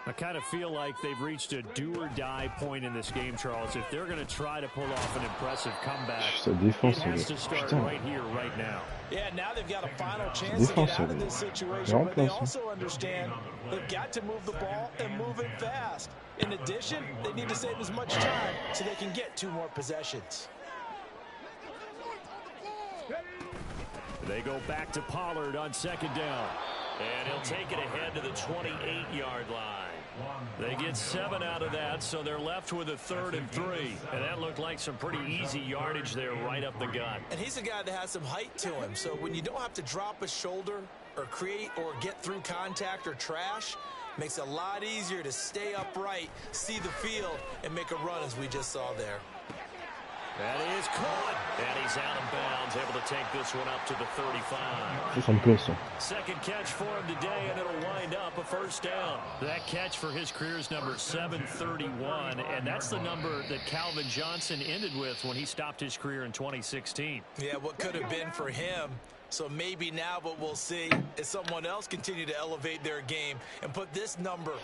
I kind of feel like they've reached a do-or-die point in this game, Charles. If they're going to try to pull off an impressive comeback, it has to start right here, right now. Yeah, now they've got a final chance to get out of this situation, but they also understand they've got to move the ball and move it fast. In addition, they need to save as much time so they can get 2 more possessions. They go back to Pollard on 2nd down. And he'll take it ahead to the 28-yard line. They get 7 out of that, so they're left with a 3rd and 3. And that looked like some pretty easy yardage there right up the gut. And he's a guy that has some height to him, so when you don't have to drop a shoulder or create or get through contact or trash, makes it a lot easier to stay upright, see the field, and make a run as we just saw there. That is caught, and he's out of bounds, able to take this one up to the 35. Ça me plaît, ça. 2nd catch for him today, and it'll wind up a 1st down. That catch for his career is number 731, and that's the number that Calvin Johnson ended with when he stopped his career in 2016. Yeah, what could have been for him. So maybe now what we'll see is someone else continue to elevate their game and put this number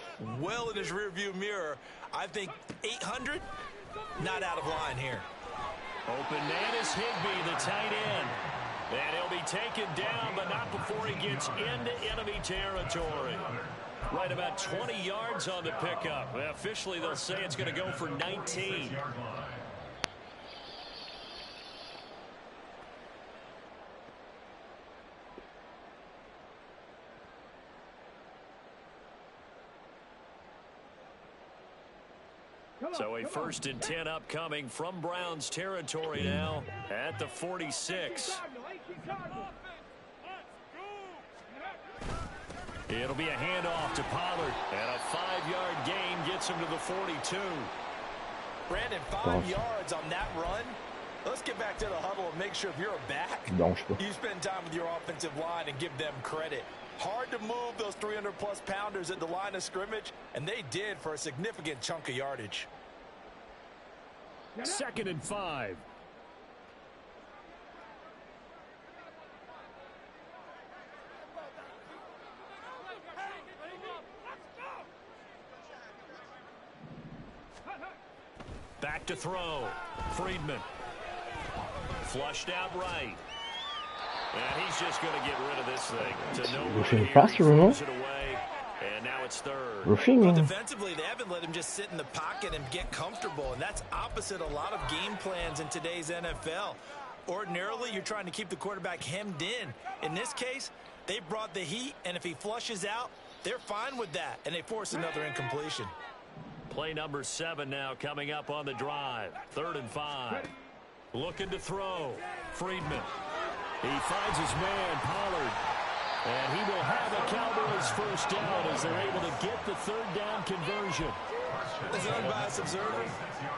well in his rearview mirror. I think 800, not out of line here. Open man is Higbee, the tight end. And he'll be taken down, but not before he gets into enemy territory. Right about 20 yards on the pickup. Officially, they'll say it's going to go for 19. So a 1st and 10 upcoming from Browns territory now at the 46. It'll be a handoff to Pollard, and a 5-yard gain gets him to the 42. Brandon, 5 yards on that run. Let's get back to the huddle and make sure if you're a back, you spend time with your offensive line and give them credit. Hard to move those 300-plus pounders at the line of scrimmage, and they did for a significant chunk of yardage. 2nd and 5. Back to throw. Friedman. Flushed out right. And he's just going to get rid of this thing. To nowhere. And now it's 3rd. Well, defensively, they haven't let him just sit in the pocket and get comfortable, and that's opposite a lot of game plans in today's NFL. Ordinarily, you're trying to keep the quarterback hemmed in. In this case, they brought the heat, and if he flushes out, they're fine with that, and they force another incompletion. Play number 7 now coming up on the drive. 3rd and 5. Looking to throw. Friedman. He finds his man, Pollard. And he will have a Cowboys first down as they're able to get the 3rd down conversion. As an unbiased observer,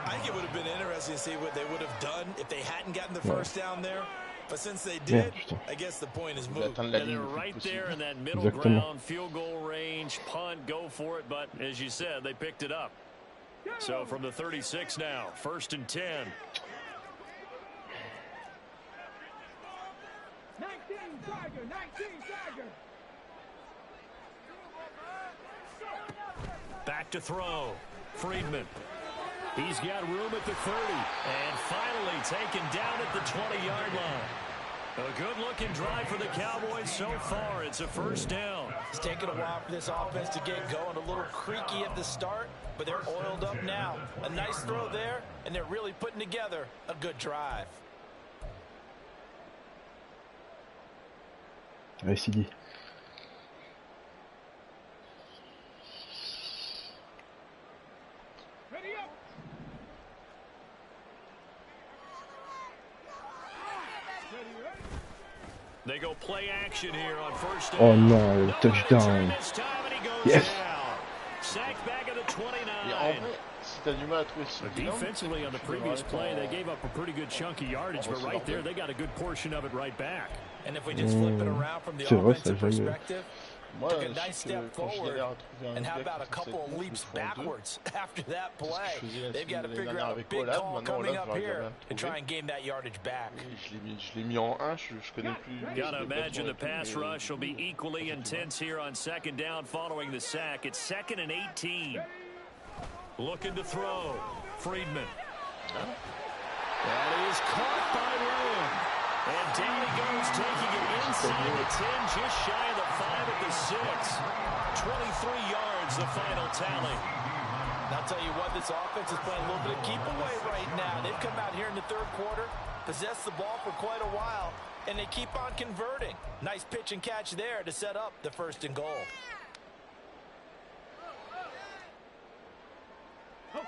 I think it would have been interesting to see what they would have done if they hadn't gotten the first down there. But since they did, I guess the point is moved. And they're right there in that middle ground, field goal range, punt, go for it. But as you said, they picked it up. So from the 36 now, 1st and 10. 19 Tiger, 19 Tiger. Back to throw. Friedman. He's got room at the 30. And finally taken down at the 20-yard line. A good-looking drive for the Cowboys so far. It's a first down. It's taken a while for this offense to get going. A little creaky at the start, but they're oiled up now. A nice throw there, and they're really putting together a good drive. Allez, CD. They go play action here on first down. Oh non, touchdown. Yes. Sacked back at the 29. Defensively on the previous play, they gave up a pretty good chunk of yardage, but right there, they got a good portion of it right back. And if we just flip it around from the offensive perspective, took a nice step forward, and how about a couple of leaps backwards after that play? They've got to figure out a big call coming up here and try and gain that yardage back. Gotta imagine the pass rush will be equally intense here on 2nd down following the sack. It's 2nd and 18. Looking to throw. Friedman. That is caught by Lamb. And down he goes, taking it inside the 10, just shy of the 5 at the 6. 23 yards, the final tally. I'll tell you what, this offense is playing a little bit of keep away right now. They've come out here in the 3rd quarter, possessed the ball for quite a while, and they keep on converting. Nice pitch and catch there to set up the 1st and goal.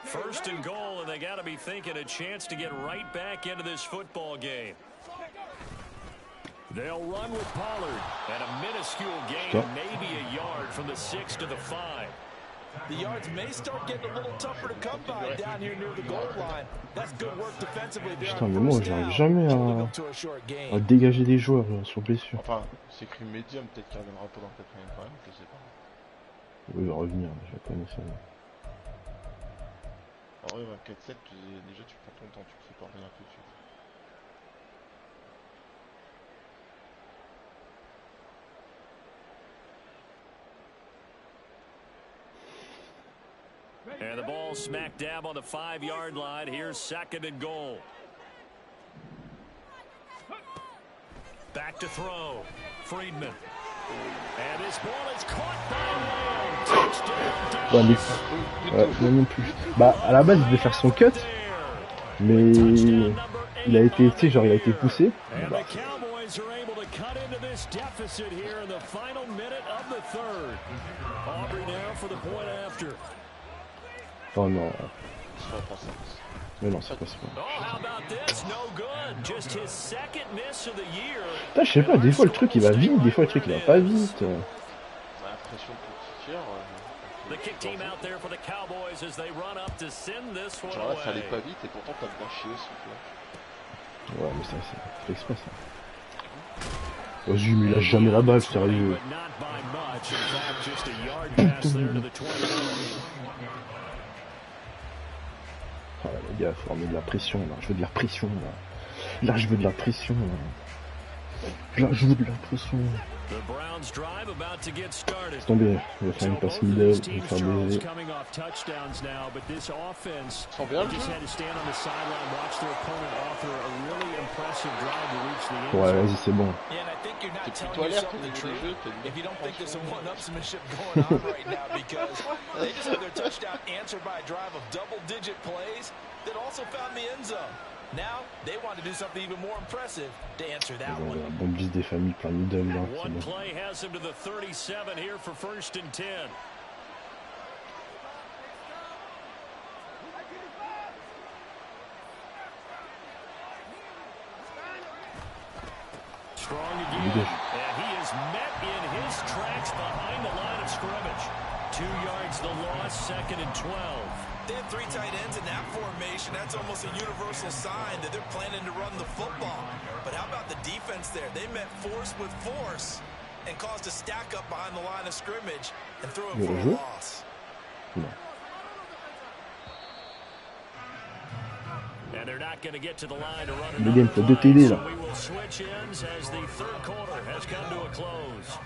1st and goal, and they got to be thinking a chance to get right back into this football game. They'll run with Pollard at a minuscule gain, maybe a yard from the 6 to the 5. The yards may start getting a little tougher to come by down here near the goal line. That's good work defensively there. Putain, mais moi j'arrive jamais à dégager des joueurs sur blessure. Enfin, c'est écrit médium, peut-être qu'il reviendra pas dans le 4ème quand même, je sais pas. Oui, il va revenir, je connais ça. En vrai, 4-7, déjà tu prends ton temps, tu peux pas revenir tout de suite. And the ball smack dab on the 5-yard line. Here's 2nd and goal. Back to throw. Friedman. And his ball is caught by Lamb. Touchdown. Moi non plus. Bah, à la base, il devait faire son cut. Mais il a été, tu sais, genre, il a été poussé. Bah. Oh non. Mais non, c'est pas ça. Putain, je sais pas, des fois le truc il va vite, des fois le truc il va pas vite. Genre là, ça allait pas vite et pourtant t'as bien chié aussi, tu vois. Ouais, mais ça, c'est exprès ça. Vas-y, mais il a jamais la balle, sérieux. Ah, les gars, faut remettre de la pression là. Je veux de la pression là. Là, je veux de la pression là. Là, je veux de la pression. Laisse tomber, il va faire une passe middle, il va faire baiser. Sans bien le jeu. Ouais, vas-y, c'est bon. T'es plutôt alerte au niveau du jeu, t'es Now they want to do something even more impressive to answer that one. Un bon bis des familles, plein de middle là. One play has him to the 37 here for 1st and 10. Strong again, and he is met in his tracks behind the line of scrimmage. 2 yards the loss, 2nd and 12. They have 3 tight ends in that formation. That's almost a universal sign that they're planning to run the football. But how about the defense there? They met force with force and caused a stack up behind the line of scrimmage and threw it for a loss. And they're not going to get to the line to run another play, so we will switch ends as the 3rd quarter has come to a close.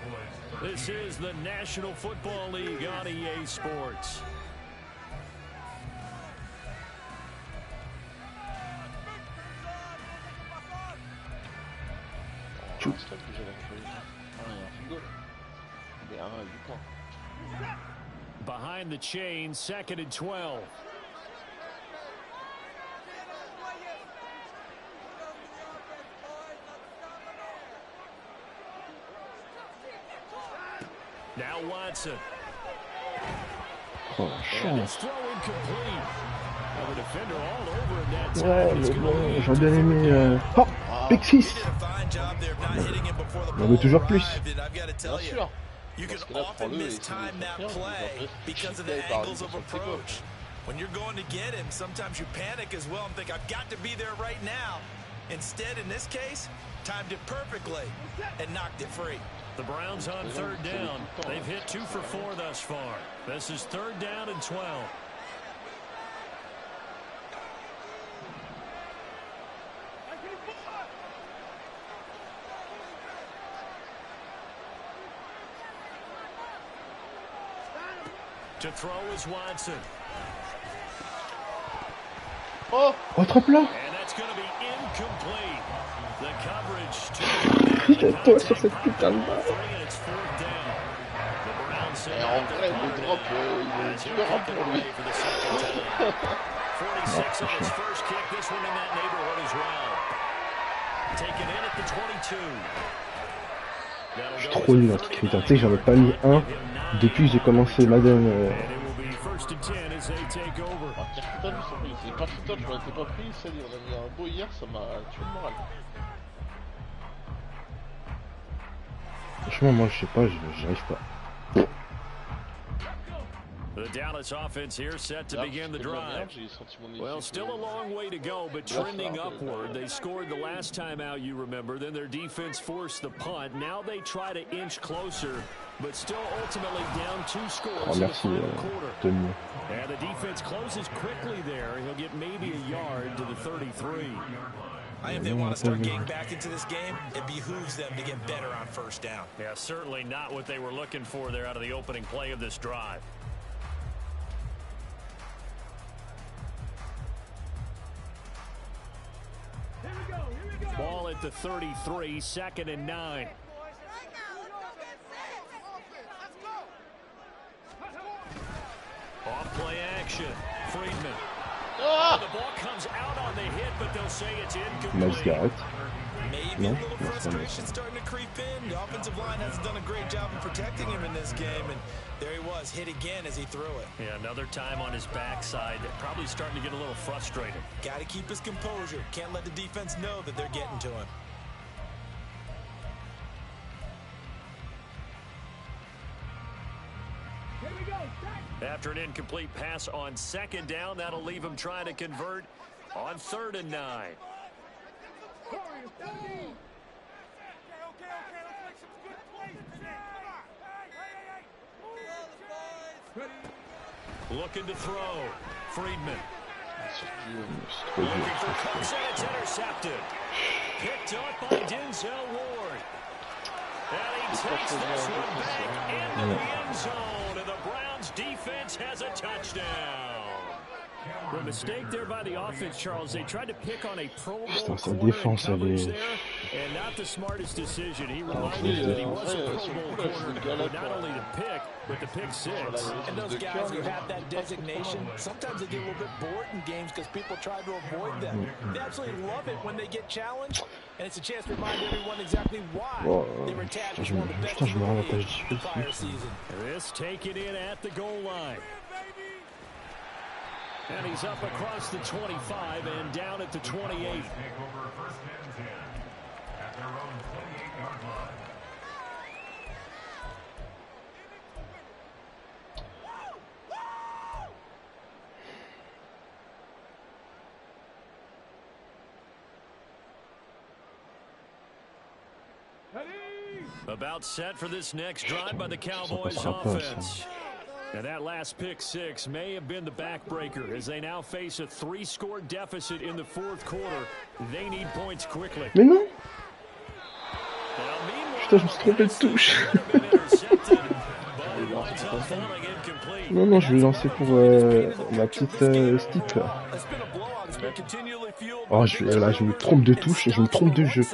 This is the National Football League on EA Sports. Behind the chain, 2nd and 12. Now Watson. Oh, chance. Ouais, mais bon, j'aurais bien aimé... Oh, Big 6. On en veut toujours plus. Bien sûr. Parce que là, prends-le et c'est because of the angles of approach. When you're going to get him, sometimes you panic as well and think, I've got to be there right now. Instead, in this case, timed it perfectly and knocked it free. The Browns on 3rd down. They've hit 2 for 4 thus far. This is 3rd down and 12. To throw is Watson. Oh, attrape-la. And that's going to be incomplete. The coverage Putain, sur cette putain de balle. Et en vrai, le drop, il est différent pour lui. 46 on his first kick. This one in that neighborhood as well. Taken in at the 22. Je suis trop nul en kick return. Tu sais que j'en ai pas mis un depuis que j'ai commencé Madden. C'est pas tout je m'en étais pas pris, ça dit, on a mis un beau hier, ça m'a tué le moral. Franchement, moi je sais pas, j'arrive pas. The Dallas offense here set to begin the drive. Well, still a long way to go, but trending upward. They scored the last time out, you remember. Then their defense forced the punt. Now they try to inch closer, but still ultimately down 2 scores in the final quarter. And the defense closes quickly there. He'll get maybe a yard to the 33. If they want to start getting back into this game, it behooves them to get better on 1st down. Yeah, certainly not what they were looking for there out of the opening play of this drive. Ball at the 33, 2nd and 9. Off play action. Friedman. Oh, the ball comes out on the hit, but they'll say it's incomplete. Nice guy. Maybe a little frustration starting to creep in. The offensive line hasn't done a great job of protecting him in this game, and there he was, hit again as he threw it. Yeah, another time on his backside, probably starting to get a little frustrated. Got to keep his composure. Can't let the defense know that they're getting to him. After an incomplete pass on 2nd down, that'll leave him trying to convert on 3rd and 9. Looking to throw. Friedman. Looking for Cooks, and it's intercepted. Picked up by Denzel Ward. And he takes this one back into the end zone, and the Browns defense has a touchdown. The mistake there by the offense, Charles. They tried to pick on a Pro Bowl corner there, and not the smartest decision. He reminded him that he was a Pro Bowl corner, but not only to pick, with the pick six. And those guys who have that designation, sometimes they get a little bit bored in games because people try to avoid them. They absolutely love it when they get challenged, and it's a chance to remind everyone exactly why they were tagged as one of the best in the league the prior season. This taken in at the goal line. And he's up across the 25 and down at the 28. About set for this next drive by the Cowboys offense. And that last pick six may have been the backbreaker as they now face a 3-score deficit in the fourth quarter. They need points quickly. Mais non. Putain, je me suis trompé de touche. Non, non, je vais lancer pour la petite stick là. Oh, là, je me trompe de touche et je me trompe de jeu.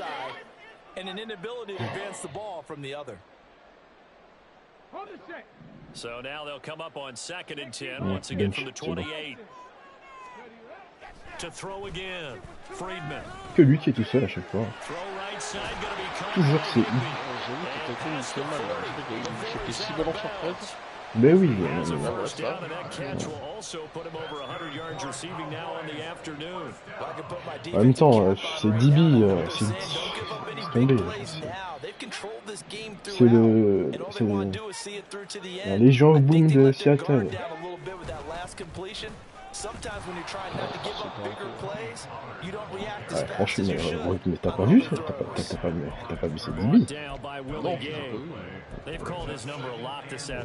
So now they'll come up on 2nd and 10 once again from the 28. To throw again. Friedman. Que lui qui est tout seul à chaque fois. Toujours c'est lui. Mais oui. En même temps, c'est DB, c'est tombé. C'est la Légion Boom de Seattle. Ouais, franchement, mais t'as pas vu ça? T'as pas vu cette DB?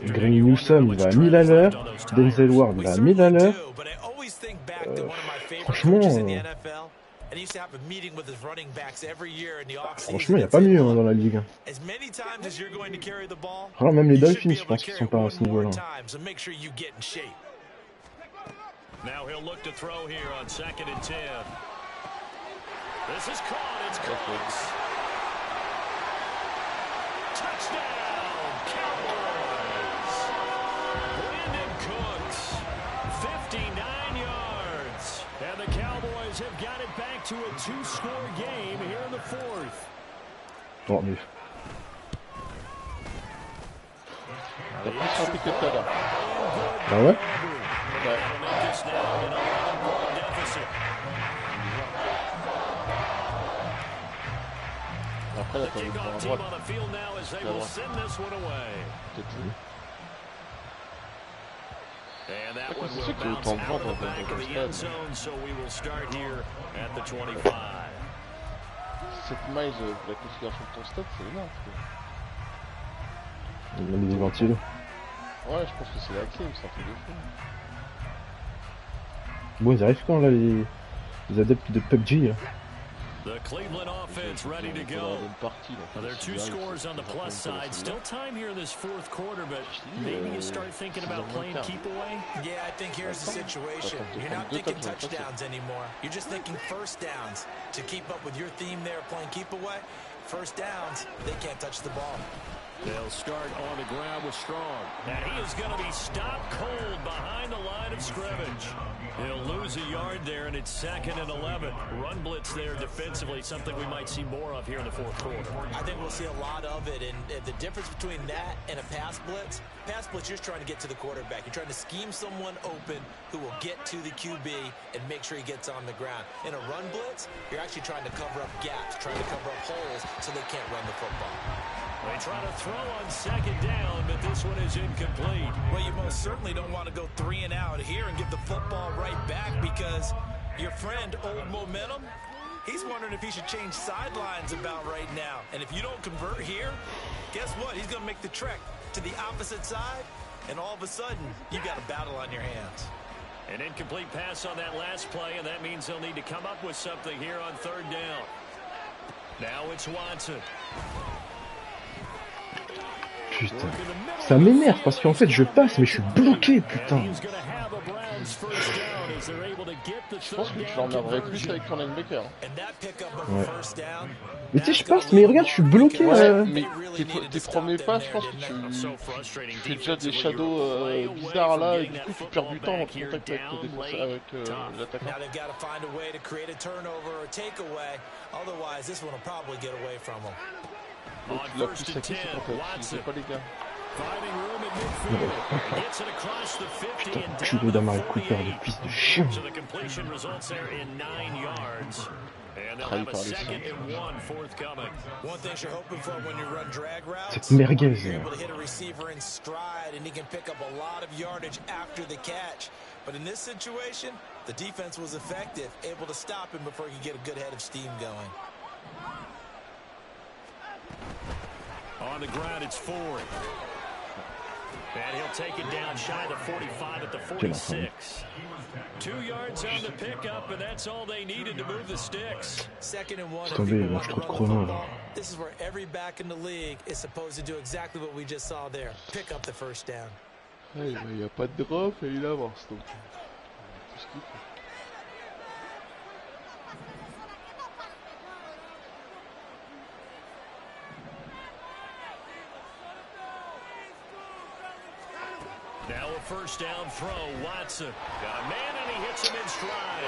Green Newsom va à 1000 à l'heure, Denzel Ward va à 1000 à l'heure. Franchement, il n'y a pas mieux dans la ligue. Alors même les Dolphins, je pense qu'ils sont pas à ce niveau-là. Now he'll look to throw here on 2nd and 10. This is caught. It's Cooks. Touchdown, Cowboys. Brandon Cooks, 59 yards. And the Cowboys have got it back to a 2-score game here in the fourth. Oh, mais... Ah ouais? Après, il a pas eu le droit. C'est sûr qu'il y a autant de ventes dans le stade. 7 miles pour la configuration de ton stade, c'est énorme. Il a mis des ventiles. Ouais, je pense que c'est la clé, c'est un truc de fou. Bon, ils arrivent quand là, les adeptes de PUBG là. The Cleveland offense ready to go. There are 2 scores on the plus side. Still time here in this fourth quarter, but maybe you start thinking about playing keep away? Yeah, I think here's the situation. You're not thinking touchdowns anymore. You're just thinking first downs. To keep up with your theme there, playing keep away, first downs, they can't touch the ball. They'll start on the ground with Strong. And he is going to be stopped cold behind the line of scrimmage. He'll lose a yard there, and it's 2nd and 11. Run blitz there defensively, something we might see more of here in the fourth quarter. I think we'll see a lot of it, and the difference between that and a pass blitz, you're just trying to get to the quarterback. You're trying to scheme someone open who will get to the QB and make sure he gets on the ground. In a run blitz, you're actually trying to cover up gaps, trying to cover up holes so they can't run the football. They try to throw on 2nd down, but this one is incomplete. Well, you most certainly don't want to go 3 and out here and give the football right back because your friend, Old Momentum, he's wondering if he should change sidelines about right now. And if you don't convert here, guess what? He's going to make the trek to the opposite side, and all of a sudden, you got a battle on your hands. An incomplete pass on that last play, and that means they'll need to come up with something here on 3rd down. Now it's Watson. Putain, ça m'énerve parce qu'en fait je passe mais je suis bloqué, putain. Je pense que tu l'emmerderais plus avec ton linebacker. Ouais. Mais tu sais, je passe, mais regarde, je suis bloqué. Ouais, mais tes premiers pas, je pense que tu fais déjà des shadows bizarres là, et du coup tu perds du temps en contact avec le défenseur, avec l'attaquant. Donc tu l'as plus saqué, c'est quand t'as utilisé pas les gars. Putain, culé d'Amari Cooper, le fils de chien. Trahi par les Saints. Cette merguez. But in this situation, the defense was effective, able to stop him before he could get a good head of steam going. On the ground, it's Ford. And he'll take it down shy of the 45 at the 46. 2 yards on the pickup, and that's all they needed to move the sticks. Second and one. This is where every back in the league is supposed to do exactly what we just saw there. Pick up the first down. Il n'y a pas de drop et il avance donc. Tout ce qu'il faut. Now a first down throw, Watson. Got a man and he hits him in stride.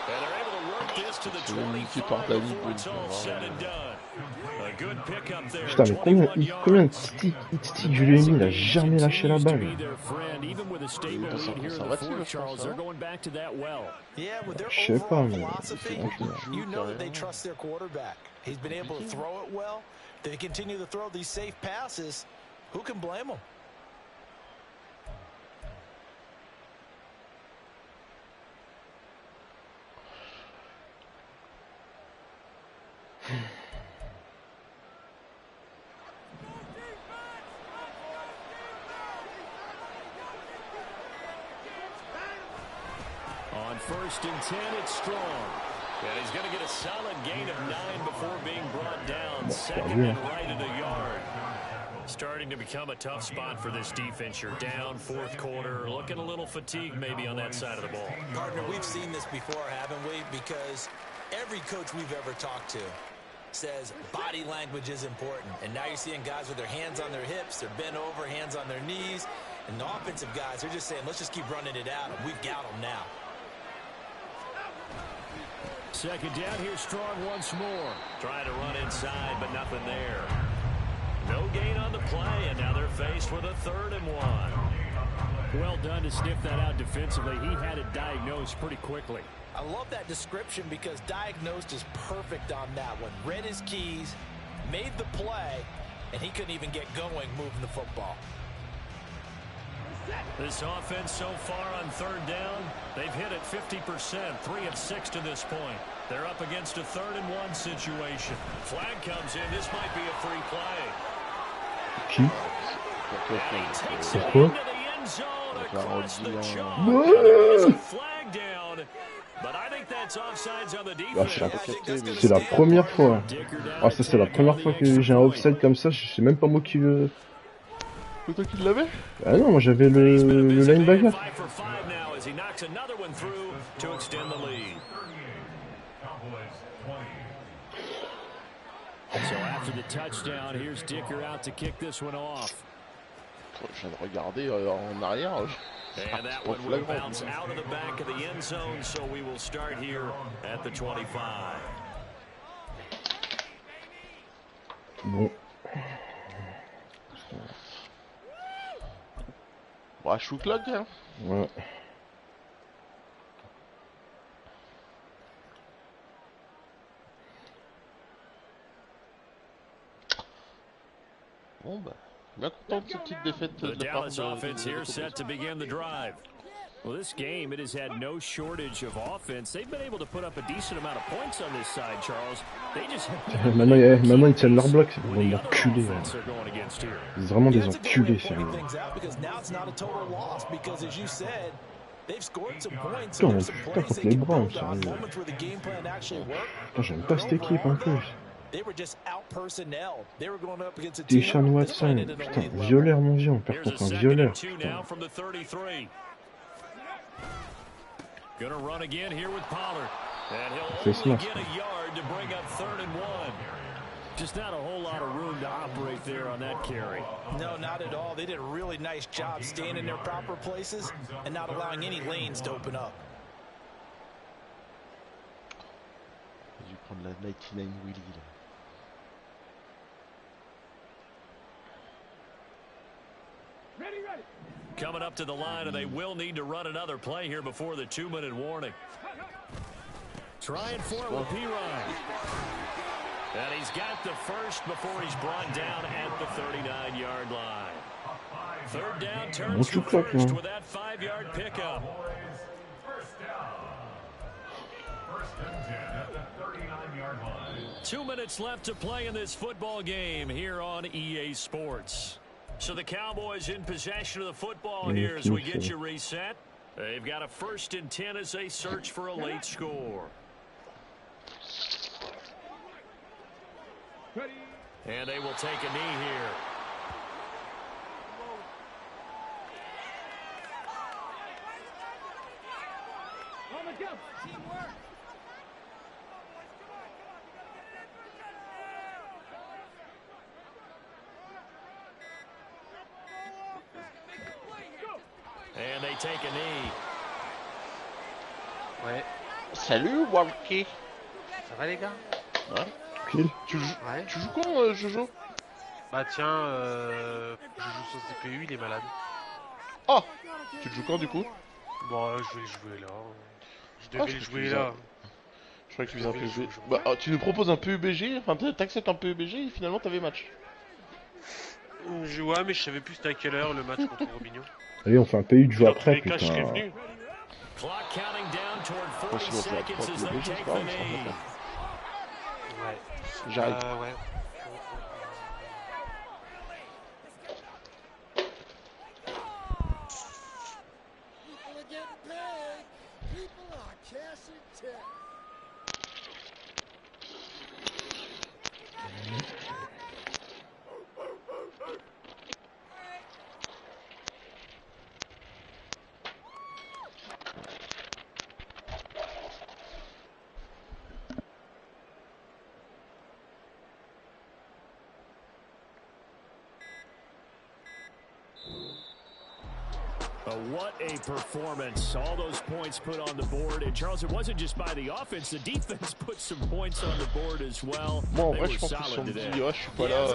And they're able to work this to the 25 before it's all said and done. A good pickup there. Putain, mais combien de sticks je lui ai mis, il a jamais lâché la balle. Je sais pas, mais you know that they trust their quarterback. He's been able to throw it well. They continue to throw these safe passes. Who can blame them? On first and 10, it's strong. And he's going to get a solid gain of 9 before being brought down. Second and right at a yard. Starting to become a tough spot for this defense. You're down, fourth quarter, looking a little fatigued maybe on that side of the ball. Partner, we've seen this before, haven't we? Because every coach we've ever talked to says body language is important. And now you're seeing guys with their hands on their hips, they're bent over, hands on their knees. And the offensive guys, they're just saying, let's just keep running it out, and we've got them now. Second down here, strong once more. Trying to run inside, but nothing there. No gain on the play, and now they're faced with a 3rd and 1. Well done to sniff that out defensively. He had it diagnosed pretty quickly. I love that description because diagnosed is perfect on that one. Read his keys, made the play, and he couldn't even get going moving the football. This offense so far on 3rd down, they've hit it 50%, 3 of 6 to this point. They're up against a 3rd and 1 situation. Flag comes in. This might be a free play. Qui? And he takes it Pourquoi? into the end zone across the chalk. It's a flag down. But I think that's offsides on the defense. C'est la première fois. Ah, ça c'est la première fois que j'ai un offside comme ça. Je sais même pas moi qui le. C'est toi qui l'avais? Ah non, moi j'avais le linebacker. So after the touchdown, here's Dicker out to kick this one off. Je viens de regarder en arrière. And that one will bounce out of the back of the end zone, so we will start here at the 25. Bon. Bah, shoot clock, hein. Ouais. Bon bah, bien content de cette petite défaite de la part de offense here set to begin the drive. Well, this game, it has had no shortage of offense. They've been able to put up a decent amount of points on this side, Charles. They just maintenant ils tiennent leur bloc, c'est des enculés. C'est vraiment des enculés, sérieux. Putain, contre les Browns, sérieux. Putain, j'aime pas cette équipe en plus. Deshaun Watson, putain, violeur mon vieux, on perd contre un violeur. Putain. Gonna run again here with Pollard. And he'll only get a yard to bring up 3rd and 1. Just not a whole lot of room to operate there on that carry. No, not at all. They did a really nice job staying in their proper places and not allowing any lanes to open up. J'ai dû prendre la 99 Willy là. Coming up to the line, and they will need to run another play here before the 2-minute warning. Trying for it with P-Ryan. And he's got the first before he's brought down at the 39-yard line. 3rd down turns to first with that 5-yard pickup. First and 10 at the 39-yard line. 2 minutes left to play in this football game here on EA Sports. So the Cowboys in possession of the football here as we get you reset. They've got a 1st and 10 as they search for a late score. And they will take a knee here. And they take a knee. Ouais. Salut Walkie. Ça va les gars? Ouais. Tranquille. Tu joues quand Jojo? Bah tiens, je joue sur CPU, il est malade. Oh. Tu le joues quand du coup? Bon, je vais le jouer là. Je devais le jouer là. Je crois que tu faisais un PUBG. Bah, tu nous proposes un PUBG, enfin t'acceptes un PUBG et finalement t'avais match. Ouais, mais je savais plus c'était à quelle heure le match contre Robinho. Allez, on fait un PU de jeu après, putain. Je serais venu. Ouais. J'arrive. Ouais. What a performance. All those points put on the board. And Charles, it wasn't just by the offense. The defense put some points on the board as well. Bon, moi je pense que si on me dit, oh, je suis pas là, je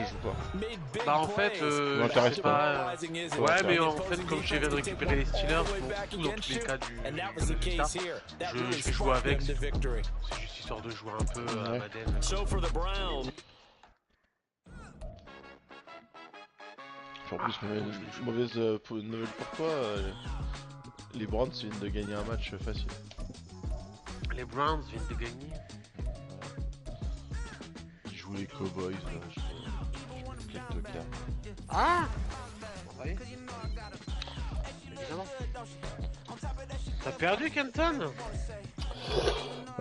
joue pas. Bah en fait, m'intéresse pas. Ouais, mais en fait, comme je viens de récupérer les Steelers, tout dans tous les cas du résultat, je vais jouer avec. C'est juste histoire de jouer un peu à Madden. So for the Browns. En plus, mauvaise nouvelle pour toi, les Browns viennent de gagner un match facile. Les Browns viennent de gagner. Ils jouent les Cowboys, là, Ah ouais. Évidemment. T'as perdu Kenton?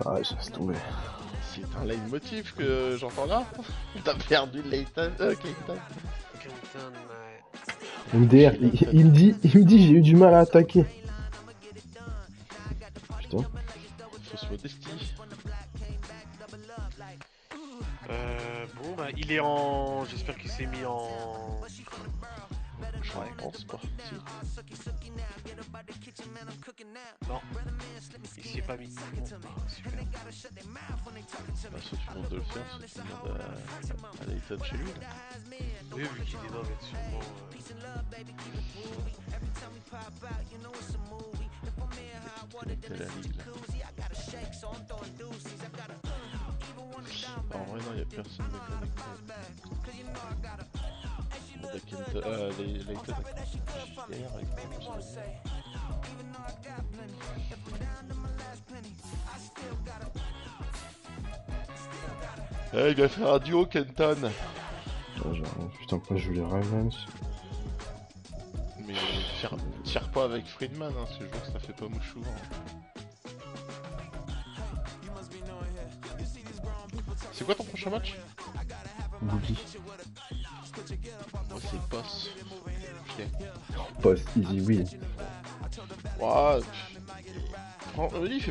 Ah, ça se tombait. C'est un leitmotiv que j'entends là. T'as perdu Leighton, Kenton. Kenton, MDR, il me dit j'ai eu du mal à attaquer. Putain. Fausse modestie. Bon bah il est en... J'espère qu'il s'est mis en... Je pense pas. Si. Non. Il s'y est pas mis. Bon, super. Bah, soit tu montes de le faire, soit tu demandes à Leighton chez lui. Là. Oui, vu qu'il est dans être sûrement... Connecté à la ligue là. En vrai non, y'a personne de connecté. Leighton derrière avec il va faire un duo Kenton. Putain, pourquoi je joue les Ravens? Mais tire pas avec Friedman, hein, ce jour ça fait pas mouche souvent. C'est quoi ton prochain match? Boogie. Moi c'est Boss. Boss, easy win. Ouais. Il fait